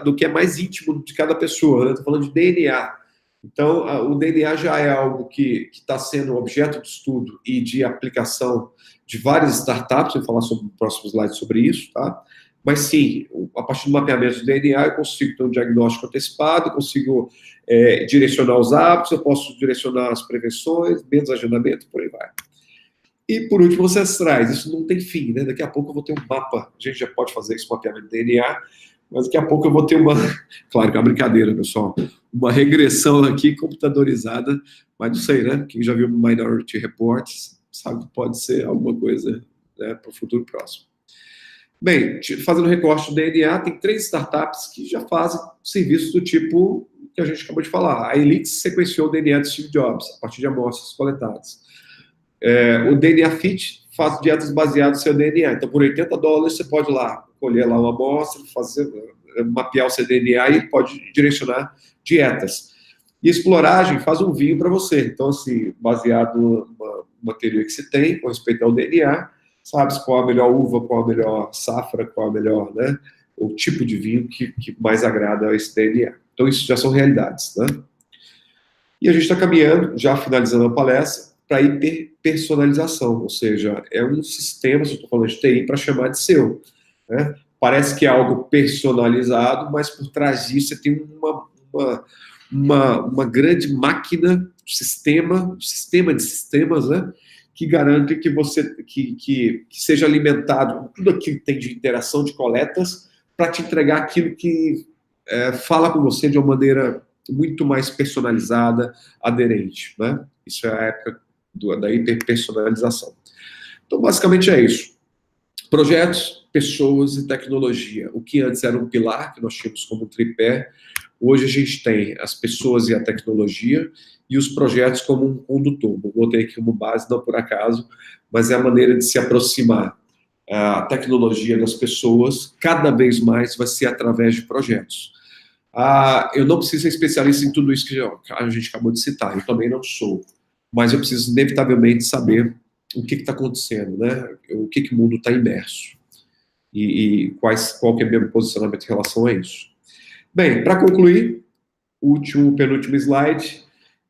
do que é mais íntimo de cada pessoa, né? Estou falando de DNA. Então, o DNA já é algo que está sendo objeto de estudo e de aplicação de várias startups, eu vou falar sobre o próximo slide sobre isso, tá? Mas sim, a partir do mapeamento do DNA, eu consigo ter um diagnóstico antecipado, eu consigo direcionar os hábitos, eu posso direcionar as prevenções, menos agendamento, por aí vai. E, por último, os ancestrais. Isso não tem fim, né? Daqui a pouco eu vou ter um mapa. A gente já pode fazer isso, mapeamento de DNA, mas daqui a pouco eu vou ter uma... Claro que é uma brincadeira, pessoal. Uma regressão aqui computadorizada, mas não sei, né? Quem já viu Minority Report sabe que pode ser alguma coisa, né, para o futuro próximo. Bem, fazendo recorte do DNA, tem 3 startups que já fazem serviços do tipo que a gente acabou de falar. A Elix sequenciou o DNA de Steve Jobs, a partir de amostras coletadas. O DNA Fit faz dietas baseadas no seu DNA. Então, por $80, você pode ir lá, colher lá uma amostra, mapear o seu DNA e pode direcionar dietas. E Exploragem faz um vinho para você. Então, assim, baseado numa teoria que se tem com respeito ao DNA, sabe qual a melhor uva, qual a melhor safra, qual a melhor, né, o tipo de vinho que mais agrada a esse DNA. Então, isso já são realidades, né? E a gente está caminhando, já finalizando a palestra, para hiperpersonalização, ou seja, é um sistema, se eu estou falando de TI, para chamar de seu, né? Parece que é algo personalizado, mas por trás disso você tem uma grande máquina, sistema de sistemas, né, que garante que você que seja alimentado com tudo aquilo que tem de interação, de coletas, para te entregar aquilo que fala com você de uma maneira muito mais personalizada, aderente, né? Isso é a época da hiperpersonalização. Então, basicamente é isso. Projetos, pessoas e tecnologia. O que antes era um pilar, que nós tínhamos como tripé, hoje a gente tem as pessoas e a tecnologia e os projetos como um condutor. Eu botei aqui como base, não por acaso, mas é a maneira de se aproximar. A tecnologia das pessoas, cada vez mais, vai ser através de projetos. Eu não preciso ser especialista em tudo isso que a gente acabou de citar, eu também não sou, mas eu preciso inevitavelmente saber o que está acontecendo, né? O que o mundo está imerso e qual que é o meu posicionamento em relação a isso. Bem, para concluir, penúltimo slide,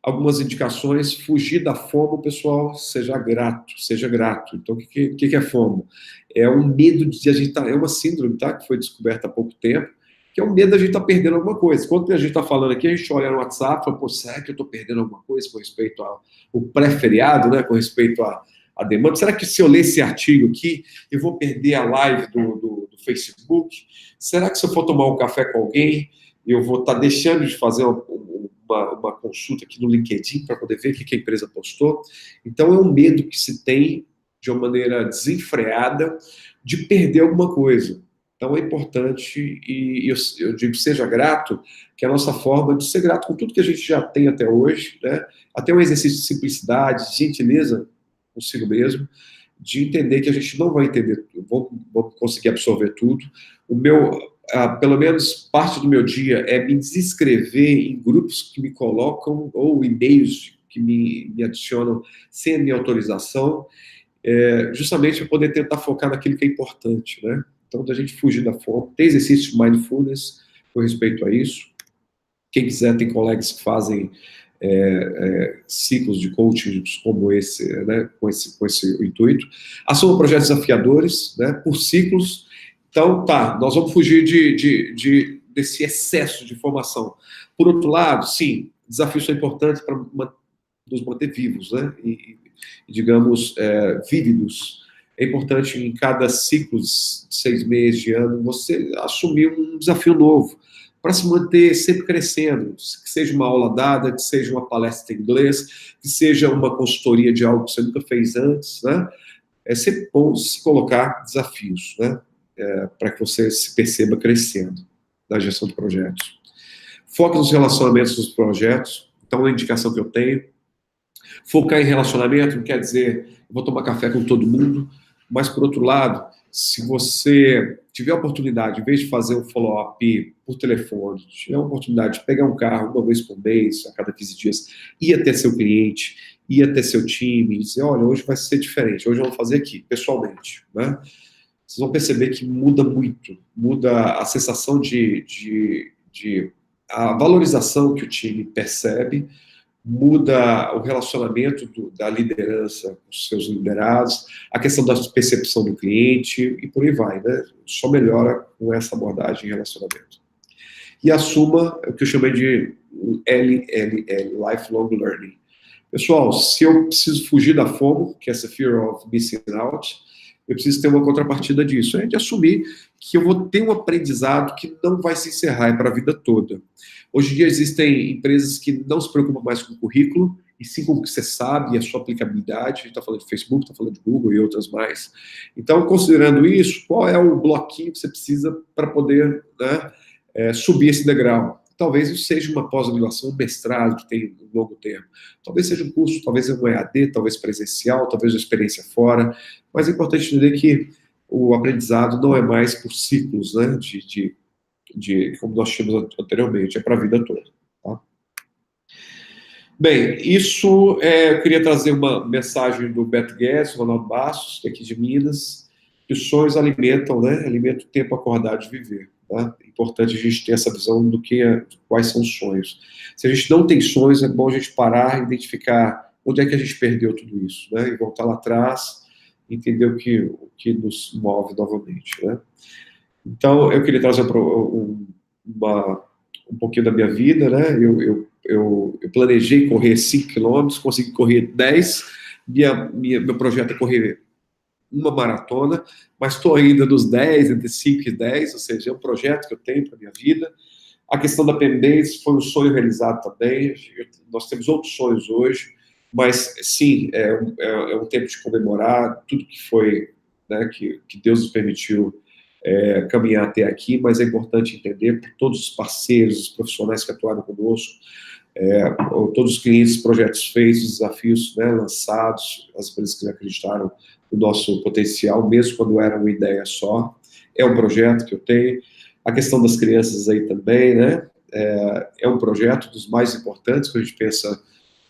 algumas indicações. Fugir da FOMO, pessoal, seja grato, seja grato. Então, o que é FOMO? É um medo de a gente é uma síndrome, tá? Que foi descoberta há pouco tempo, que é o medo de a gente estar perdendo alguma coisa. Quando a gente está falando aqui, a gente olha no WhatsApp e fala, pô, será que eu estou perdendo alguma coisa com respeito ao pré-feriado, né? Com respeito à demanda? Será que se eu ler esse artigo aqui, eu vou perder a live do Facebook? Será que se eu for tomar um café com alguém, eu vou estar deixando de fazer uma consulta aqui no LinkedIn para poder ver o que a empresa postou? Então, é um medo que se tem de uma maneira desenfreada de perder alguma coisa. Então, é importante, e eu digo seja grato, que é a nossa forma de ser grato com tudo que a gente já tem até hoje, né? Até um exercício de simplicidade, de gentileza consigo mesmo, de entender que a gente não vai entender, vamos conseguir absorver tudo. Pelo menos parte do meu dia é me descrever em grupos que me colocam, ou e-mails que me adicionam sem a minha autorização, justamente para poder tentar focar naquilo que é importante, né? Então, da gente fugir da fome. Tem exercício de mindfulness com respeito a isso. Quem quiser, tem colegas que fazem ciclos de coaching como esse, né, com esse intuito. Assuma projetos desafiadores, né, por ciclos. Então, nós vamos fugir desse excesso de informação. Por outro lado, sim, desafios são importantes para nos manter vivos, né, e digamos, vívidos. É importante em cada ciclo de 6 meses, de ano, você assumir um desafio novo, para se manter sempre crescendo, que seja uma aula dada, que seja uma palestra em inglês, que seja uma consultoria de algo que você nunca fez antes, né? É sempre bom se colocar desafios, né? Para que você se perceba crescendo na gestão de projetos. Foque nos relacionamentos dos projetos. Então, a indicação que eu tenho, focar em relacionamento não quer dizer eu vou tomar café com todo mundo, mas, por outro lado, se você tiver a oportunidade, em vez de fazer um follow-up por telefone, tiver a oportunidade de pegar um carro uma vez por mês, a cada 15 dias, ir até seu cliente, ir até seu time, e dizer, olha, hoje vai ser diferente, hoje eu vou fazer aqui, pessoalmente, né? Vocês vão perceber que muda muito, muda a sensação a valorização que o time percebe, muda o relacionamento da liderança com os seus liderados, a questão da percepção do cliente e por aí vai, né? Só melhora com essa abordagem de relacionamento. E assuma o que eu chamei de LLL, Lifelong Learning. Pessoal, se eu preciso fugir da FOMO, que é essa Fear of Missing Out, eu preciso ter uma contrapartida disso. É de assumir que eu vou ter um aprendizado que não vai se encerrar, é para a vida toda. Hoje em dia existem empresas que não se preocupam mais com o currículo, e sim com o que você sabe e a sua aplicabilidade. A gente está falando de Facebook, está falando de Google e outras mais. Então, considerando isso, qual é o bloquinho que você precisa para poder, né, subir esse degrau? Talvez isso seja uma pós-graduação, um mestrado que tem um longo termo. Talvez seja um curso, talvez seja um EAD, talvez presencial, talvez uma experiência fora. Mas é importante entender que o aprendizado não é mais por ciclos, né, como nós tínhamos anteriormente, é para a vida toda. Tá? Bem, isso eu queria trazer uma mensagem do Beto Guedes, Ronaldo Bastos, que é aqui de Minas, que os sonhos alimentam, né? Alimentam o tempo acordado de viver. Tá? É importante a gente ter essa visão quais são os sonhos. Se a gente não tem sonhos, é bom a gente parar e identificar onde é que a gente perdeu tudo isso, né? E voltar lá atrás, entender o que nos move novamente, né? Então, eu queria trazer um pouquinho da minha vida, né? Eu planejei correr 5 quilômetros, consegui correr 10. Meu projeto é correr uma maratona, mas estou ainda nos 10, entre 5 e 10, ou seja, é um projeto que eu tenho para a minha vida. A questão da pendência foi um sonho realizado também. Nós temos outros sonhos hoje, mas sim, é um tempo de comemorar tudo que foi, né, que Deus nos permitiu caminhar até aqui, mas é importante entender por todos os parceiros, os profissionais que atuaram conosco, todos os clientes, projetos feitos, desafios, né, lançados, as empresas que acreditaram no nosso potencial, mesmo quando era uma ideia só. É um projeto que eu tenho. A questão das crianças aí também, né? É um projeto dos mais importantes, que a gente pensa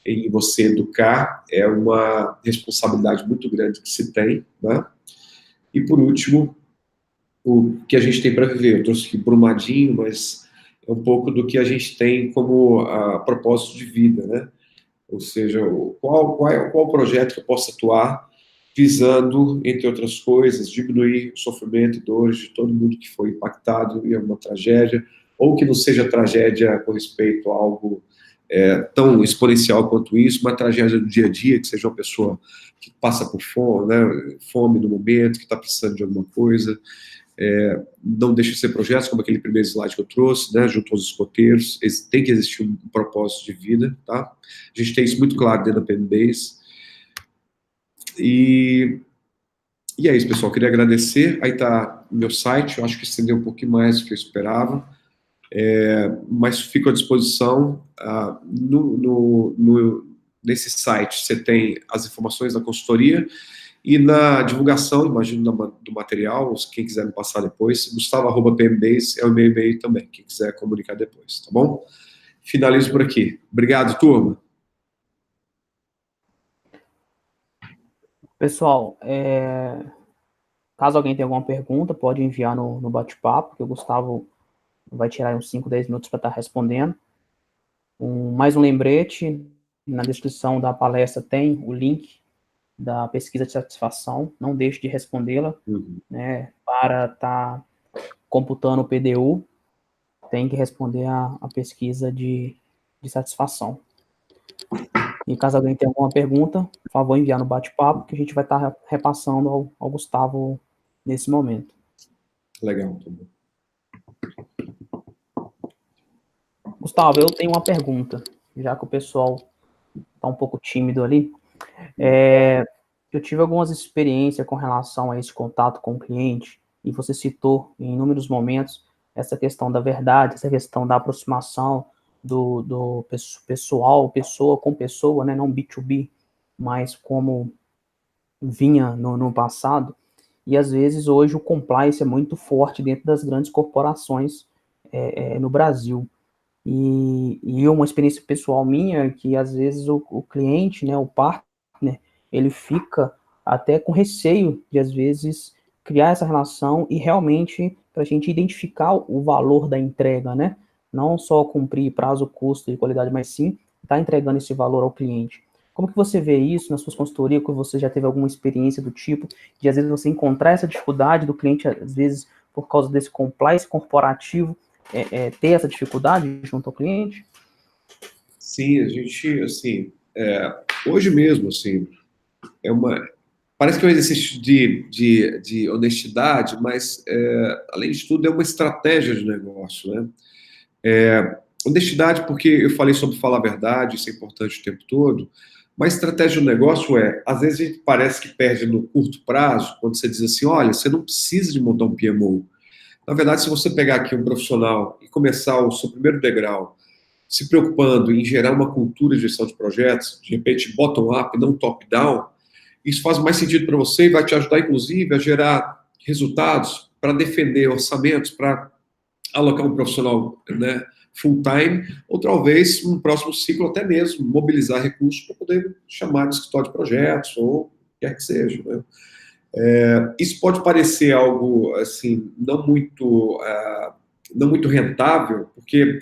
em você educar, é uma responsabilidade muito grande que se tem, né? E por último, o que a gente tem para viver. Eu trouxe aqui Brumadinho, mas é um pouco do que a gente tem como propósito de vida, né? Ou seja, qual o projeto que eu posso atuar visando, entre outras coisas, diminuir o sofrimento e dores de todo mundo que foi impactado em alguma tragédia, ou que não seja tragédia com respeito a algo tão exponencial quanto isso, uma tragédia do dia a dia, que seja uma pessoa que passa por fome, né, fome no momento, que está precisando de alguma coisa. Não deixa de ser projetos, como aquele primeiro slide que eu trouxe, né, junto aos escoteiros. Tem que existir um propósito de vida, tá? A gente tem isso muito claro dentro da PMBase. E é isso, pessoal. Queria agradecer. Aí está o meu site. Eu acho que estendeu um pouquinho mais do que eu esperava. Mas fico à disposição. Nesse site você tem as informações da consultoria e na divulgação, imagino, do material, quem quiser me passar depois, gustavo@pmbase é o meu e-mail também, quem quiser comunicar depois, tá bom? Finalizo por aqui. Obrigado, turma. Pessoal, caso alguém tenha alguma pergunta, pode enviar no bate-papo, que o Gustavo vai tirar uns 5, 10 minutos para estar respondendo. Mais um lembrete, na descrição da palestra tem o link da pesquisa de satisfação, não deixe de respondê-la, né, para estar computando o PDU, tem que responder a pesquisa de satisfação. E caso alguém tenha alguma pergunta, por favor, enviar no bate-papo, que a gente vai estar repassando ao Gustavo nesse momento. Legal. Gustavo, eu tenho uma pergunta, já que o pessoal está um pouco tímido ali. Eu tive algumas experiências com relação a esse contato com o cliente, e você citou em inúmeros momentos essa questão da verdade, essa questão da aproximação do pessoal, pessoa com pessoa, né, não B2B, mas como vinha no passado, e às vezes hoje o compliance é muito forte dentro das grandes corporações no Brasil. E uma experiência pessoal minha é que às vezes o cliente, né, o partner, ele fica até com receio de às vezes criar essa relação e realmente para a gente identificar o valor da entrega, né? Não só cumprir prazo, custo e qualidade, mas sim está entregando esse valor ao cliente. Como que você vê isso nas suas consultorias, que você já teve alguma experiência do tipo, de às vezes você encontrar essa dificuldade do cliente, às vezes por causa desse compliance corporativo, ter essa dificuldade junto ao cliente? Sim, a gente, assim, hoje mesmo, assim, parece que é um exercício de honestidade, mas, além de tudo, é uma estratégia de negócio, né? Honestidade, porque eu falei sobre falar a verdade, isso é importante o tempo todo, mas estratégia do negócio às vezes a gente parece que perde no curto prazo, quando você diz assim, olha, você não precisa de montar um PMO. Na verdade, se você pegar aqui um profissional e começar o seu primeiro degrau, se preocupando em gerar uma cultura de gestão de projetos, de repente bottom-up, não top-down, isso faz mais sentido para você e vai te ajudar, inclusive, a gerar resultados para defender orçamentos, para alocar um profissional, né, full-time, ou talvez, no próximo ciclo, até mesmo mobilizar recursos para poder chamar de escritório de projetos, ou o que quer que seja. Né? Isso pode parecer algo, assim, não muito rentável, porque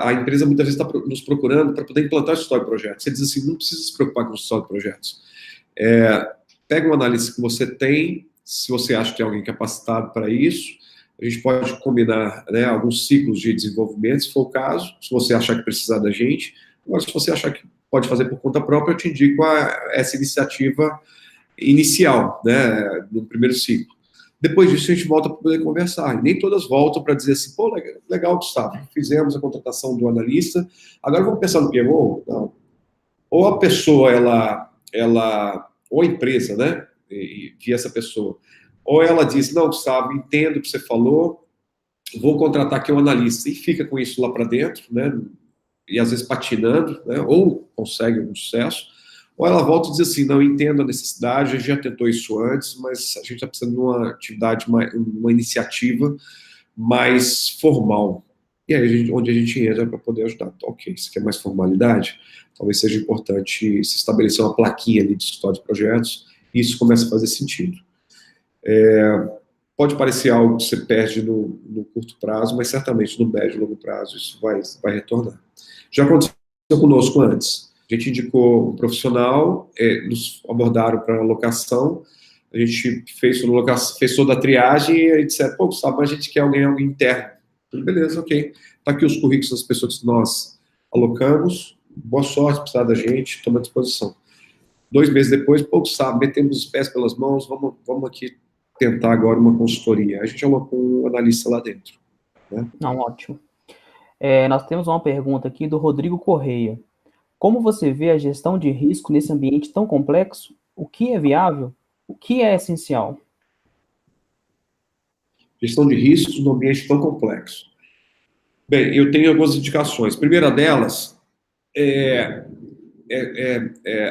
a empresa muitas vezes está nos procurando para poder implantar o escritório de projetos. Você diz assim, não precisa se preocupar com o escritório de projetos. Pega uma análise que você tem, se você acha que tem alguém capacitado para isso, a gente pode combinar, né, alguns ciclos de desenvolvimento, se for o caso, se você achar que precisar da gente. Agora, se você achar que pode fazer por conta própria, eu te indico essa iniciativa inicial, né, no primeiro ciclo. Depois disso, a gente volta para poder conversar. E nem todas voltam para dizer assim, pô, legal, Gustavo, fizemos a contratação do analista, agora vamos pensar no PMO? Não. Ou a pessoa, ou a empresa, né, e essa pessoa, ou ela diz, não, Gustavo, entendo o que você falou, vou contratar aqui um analista, e fica com isso lá para dentro, né, e às vezes patinando, né, ou consegue um sucesso, ou ela volta e diz assim, não, entendo a necessidade, a gente já tentou isso antes, mas a gente está precisando de uma atividade, uma iniciativa mais formal. E aí, onde a gente entra para poder ajudar. Ok, isso aqui é mais formalidade, talvez seja importante se estabelecer uma plaquinha ali de escritório de projetos, e isso começa a fazer sentido. Pode parecer algo que você perde no curto prazo, mas certamente no médio e longo prazo isso vai retornar. Já aconteceu conosco antes. A gente indicou um profissional, nos abordaram para locação, a gente fez toda a triagem e aí disseram, pô, Gustavo, mas a gente quer alguém interno. Beleza, ok. Está aqui os currículos das pessoas que nós alocamos, boa sorte, precisar da gente, estamos à disposição. 2 meses depois, pô, Gustavo, metemos os pés pelas mãos, vamos aqui tentar agora uma consultoria. A gente alocou um analista lá dentro. Né? Não, ótimo. Nós temos uma pergunta aqui do Rodrigo Correia. Como você vê a gestão de risco nesse ambiente tão complexo? O que é viável? O que é essencial? Gestão de riscos num ambiente tão complexo. Bem, eu tenho algumas indicações. A primeira delas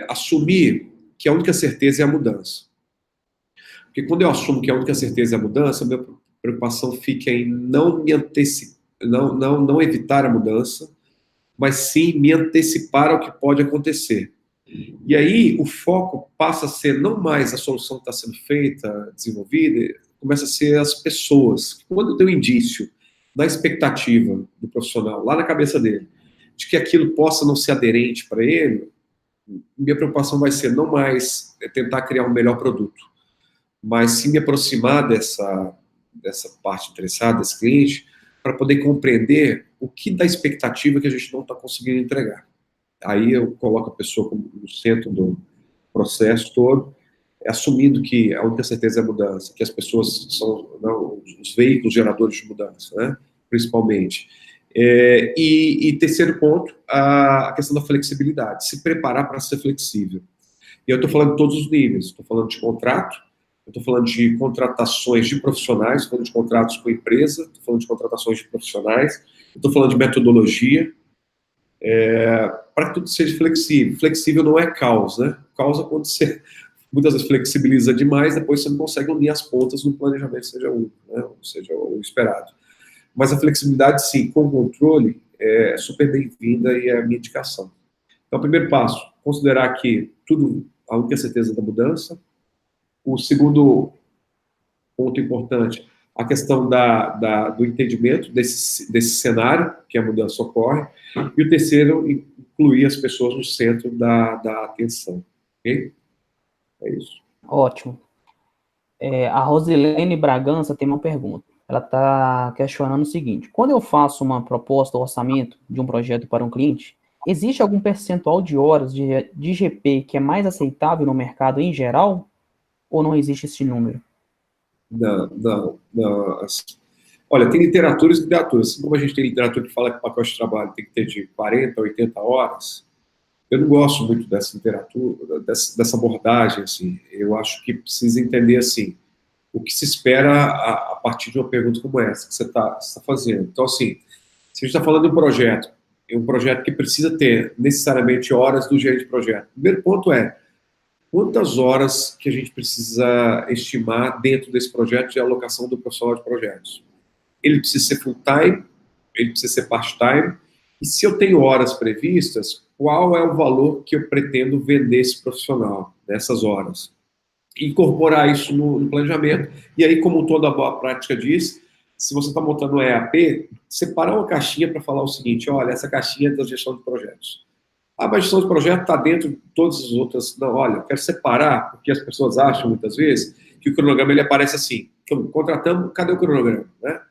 assumir que a única certeza é a mudança. Porque quando eu assumo que a única certeza é a mudança, a minha preocupação fica em não me antecipar, não evitar a mudança, mas sim me antecipar ao que pode acontecer. E aí o foco passa a ser não mais a solução que está sendo feita, desenvolvida, começa a ser as pessoas. Quando eu tenho um indício da expectativa do profissional, lá na cabeça dele, de que aquilo possa não ser aderente para ele, minha preocupação vai ser não mais tentar criar um melhor produto, mas sim me aproximar dessa parte interessada, desse cliente, para poder compreender o que da expectativa que a gente não está conseguindo entregar. Aí eu coloco a pessoa no centro do processo todo, assumindo que a única certeza é a mudança, que as pessoas são os veículos geradores de mudança, né, principalmente. E terceiro ponto, a questão da flexibilidade, se preparar para ser flexível. E eu estou falando de todos os níveis, estou falando de contrato, eu estou falando de contratações de profissionais, estou falando de contratos com empresa, estou falando de contratações de profissionais, estou falando de metodologia, para que tudo seja flexível. Flexível não é caos, né? Caos é quando você muitas vezes flexibiliza demais, depois você não consegue unir as pontas no planejamento, seja um, né? Ou seja, o esperado. Mas a flexibilidade, sim, com controle, é super bem-vinda e é a minha indicação. Então, o primeiro passo, considerar que tudo, a única certeza da mudança. O segundo ponto importante, a questão do entendimento desse cenário que a mudança ocorre, e o terceiro, incluir as pessoas no centro da atenção. Ok? É isso. Ótimo. A Rosilene Bragança tem uma pergunta. Ela está questionando o seguinte: quando eu faço uma proposta ou orçamento de um projeto para um cliente, existe algum percentual de horas de GP que é mais aceitável no mercado em geral? Ou não existe esse número? Não. Olha, tem literaturas e literaturas. Assim como a gente tem literatura que fala que o pacote de trabalho tem que ter de 40 a 80 horas, eu não gosto muito dessa literatura, dessa abordagem, assim. Eu acho que precisa entender, assim, o que se espera a partir de uma pergunta como essa que você está fazendo. Então, assim, se a gente está falando de um projeto, é um projeto que precisa ter necessariamente horas do gerente de projeto. O primeiro ponto é quantas horas que a gente precisa estimar dentro desse projeto de alocação do profissional de projetos. Ele precisa ser full-time, ele precisa ser part-time, e se eu tenho horas previstas, qual é o valor que eu pretendo vender esse profissional nessas horas? Incorporar isso no planejamento, e aí, como toda boa prática diz, se você está montando um EAP, separar uma caixinha para falar o seguinte: olha, essa caixinha é da gestão de projetos. A gestão de projeto está dentro de todas as outras. Não, olha, eu quero separar, porque as pessoas acham muitas vezes que o cronograma ele aparece assim: contratamos, cadê o cronograma? Né?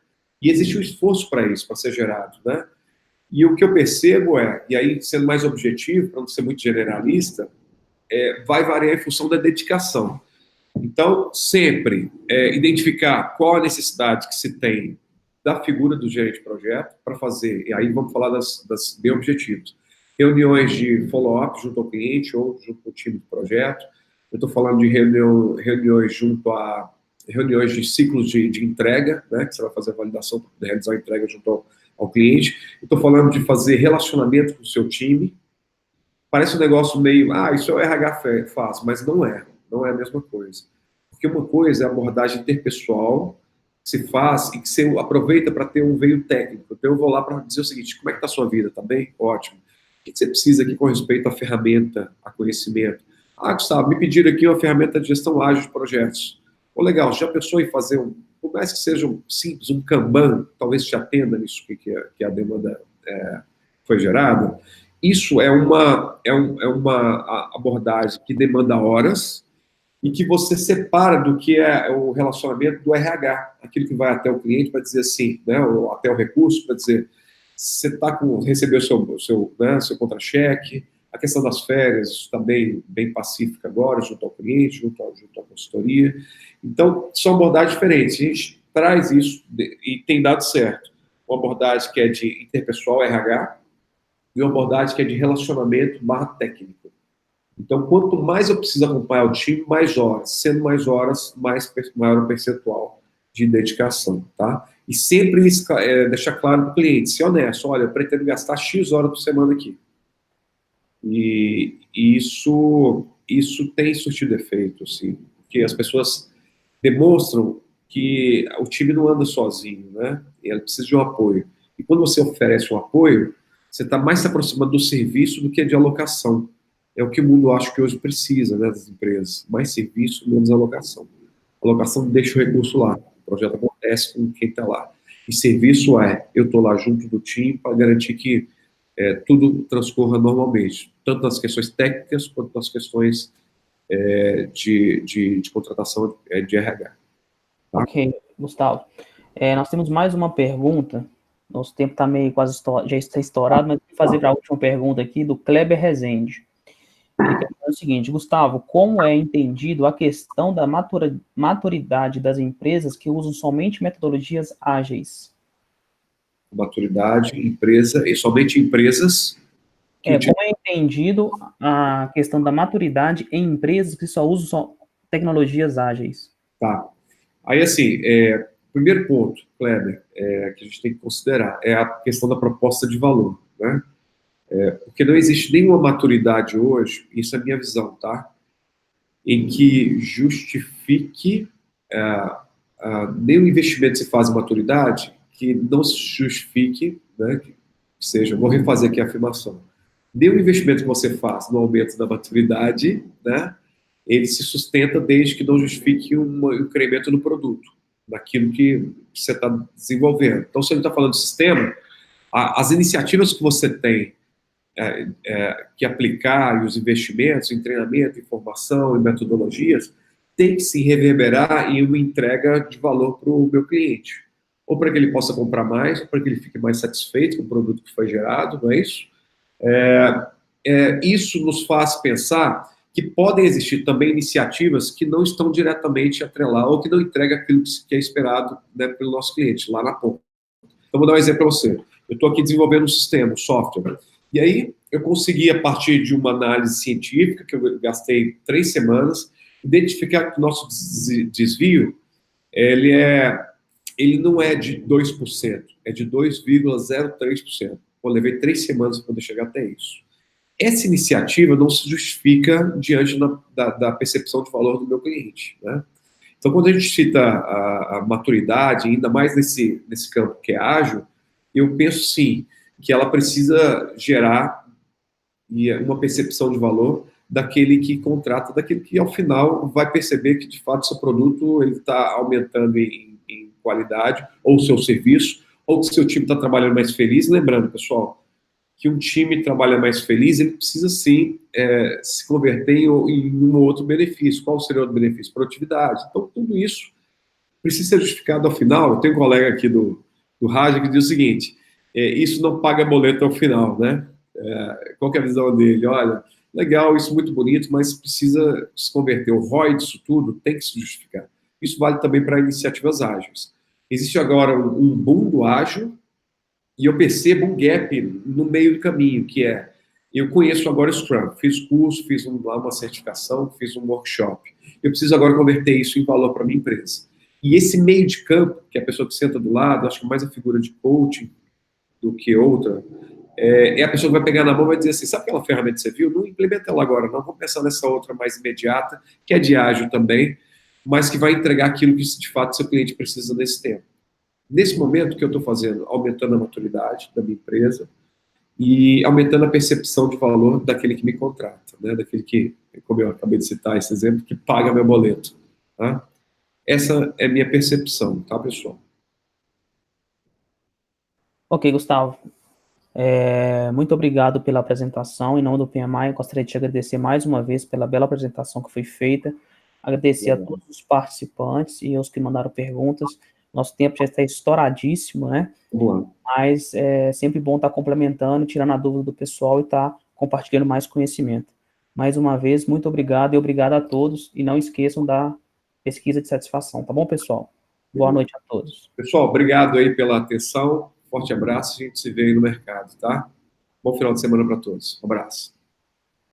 E existe um esforço para isso, para ser gerado. Né? E o que eu percebo e aí sendo mais objetivo, para não ser muito generalista, vai variar em função da dedicação. Então, sempre identificar qual a necessidade que se tem da figura do gerente de projeto para fazer, e aí vamos falar das bem objetivos. Reuniões de follow-up junto ao cliente ou junto ao time de projeto. Eu estou falando de reuniões reuniões de ciclos de entrega, né, que você vai fazer a validação para poder realizar a entrega junto ao cliente. Estou falando de fazer relacionamento com o seu time. Parece um negócio meio, isso é o RH faz, mas não é a mesma coisa. Porque uma coisa é a abordagem interpessoal que se faz e que você aproveita para ter um veio técnico. Então eu vou lá para dizer o seguinte: como é que está a sua vida? Está bem? Ótimo. O que você precisa aqui com respeito à ferramenta, a conhecimento? Gustavo, me pediram aqui uma ferramenta de gestão ágil de projetos. Legal, já pensou em fazer por mais que seja simples, um Kanban, talvez te atenda nisso que a demanda foi gerada. Isso é uma abordagem que demanda horas e que você separa do que é o relacionamento do RH, aquilo que vai até o cliente para dizer assim, né, ou até o recurso para dizer, você recebeu o seu contra-cheque, a questão das férias está bem pacífica agora, junto ao cliente, junto à consultoria. Então, são abordagens diferentes. A gente traz isso e tem dado certo. Uma abordagem que é de interpessoal RH, e uma abordagem que é de relacionamento /técnico. Então, quanto mais eu preciso acompanhar o time, mais horas. Sendo mais horas, maior o percentual de dedicação, tá? E sempre deixar claro para o cliente, ser honesto: olha, eu pretendo gastar X horas por semana aqui. E isso tem surtido efeito, assim, porque as pessoas demonstram que o time não anda sozinho, né? Ele precisa de um apoio. E quando você oferece um apoio, você está mais se aproximando do serviço do que de alocação. É o que o mundo acha que hoje precisa, né, das empresas. Mais serviço, menos alocação. A alocação deixa o recurso lá. O projeto acontece com quem está lá. E serviço eu estou lá junto do time para garantir que tudo transcorra normalmente. Tanto nas questões técnicas, quanto nas questões de contratação de RH. Tá? Ok, Gustavo. Nós temos mais uma pergunta. Nosso tempo está meio quase já está estourado, mas vou fazer para a última pergunta aqui do Kleber Rezende. Ele quer saber o seguinte: Gustavo, como é entendido a questão da maturidade das empresas que usam somente metodologias ágeis? Maturidade, empresa, e somente empresas que como é entendido a questão da maturidade em empresas que só usam tecnologias ágeis? Tá. Aí, assim, primeiro ponto, Kleber, que a gente tem que considerar é a questão da proposta de valor, né? Porque não existe nenhuma maturidade hoje, isso é a minha visão, tá? Em que justifique nenhum investimento que se faz em maturidade que não se justifique, né? Que seja, vou refazer aqui a afirmação. Nenhum investimento que você faz no aumento da maturidade, né? Ele se sustenta desde que não justifique um incremento no produto. naquilo que você está desenvolvendo. Então, se a gente está falando de sistema, as iniciativas que você tem que aplicar, e os investimentos em treinamento, em formação, em metodologias, tem que se reverberar em uma entrega de valor para o meu cliente. Ou para que ele possa comprar mais, ou para que ele fique mais satisfeito com o produto que foi gerado, não é isso? Isso nos faz pensar que podem existir também iniciativas que não estão diretamente atreladas, ou que não entregam aquilo que é esperado, né, pelo nosso cliente, lá na ponta. Então, vou dar um exemplo para você. Eu estou aqui desenvolvendo um sistema, um software. E aí, eu consegui, a partir de uma análise científica, que eu gastei 3 semanas, identificar que o nosso desvio, ele não é de 2%, é de 2,03%. Eu levei 3 semanas para poder chegar até isso. Essa iniciativa não se justifica diante da percepção de valor do meu cliente, né? Então, quando a gente cita a maturidade, ainda mais nesse campo que é ágil, eu penso, sim, que ela precisa gerar uma percepção de valor daquele que contrata, daquele que, ao final, vai perceber que, de fato, seu produto está aumentando em qualidade, ou o seu serviço, ou que o seu time está trabalhando mais feliz. Lembrando, pessoal, que um time trabalha mais feliz, ele precisa, sim, se converter em um outro benefício. Qual seria o outro benefício? Produtividade. Então, tudo isso precisa ser justificado ao final. Eu tenho um colega aqui do rádio que diz o seguinte: isso não paga boleto ao final, né? Qual que é a visão dele? Olha, legal, isso é muito bonito, mas precisa se converter. O ROI disso tudo tem que se justificar. Isso vale também para iniciativas ágeis. Existe agora um boom do ágil, e eu percebo um gap no meio do caminho, que eu conheço agora o Scrum, fiz curso, fiz uma certificação, fiz um workshop. Eu preciso agora converter isso em valor para a minha empresa. E esse meio de campo, que é a pessoa que senta do lado, acho que mais a figura de coaching do que outra, é a pessoa que vai pegar na mão e vai dizer assim: sabe aquela ferramenta que você viu? Não implementa ela agora, não. Vamos pensar nessa outra mais imediata, que é de ágil também, mas que vai entregar aquilo que, de fato, seu cliente precisa nesse tempo. Nesse momento, o que eu estou fazendo? Aumentando a maturidade da minha empresa e aumentando a percepção de valor daquele que me contrata, né? Daquele que, como eu acabei de citar esse exemplo, que paga meu boleto. Tá? Essa é a minha percepção, tá, pessoal? Ok, Gustavo. Muito obrigado pela apresentação. Em nome do PMI, eu gostaria de te agradecer mais uma vez pela bela apresentação que foi feita. Agradecer a todos os participantes e aos que mandaram perguntas. Nosso tempo já está estouradíssimo, né? Vamos lá. Mas é sempre bom estar complementando, tirando a dúvida do pessoal e estar compartilhando mais conhecimento. Mais uma vez, muito obrigado e obrigado a todos. E não esqueçam da pesquisa de satisfação, tá bom, pessoal? Boa noite a todos. Pessoal, obrigado aí pela atenção. Forte abraço, a gente se vê aí no mercado, tá? Bom final de semana para todos. Um abraço.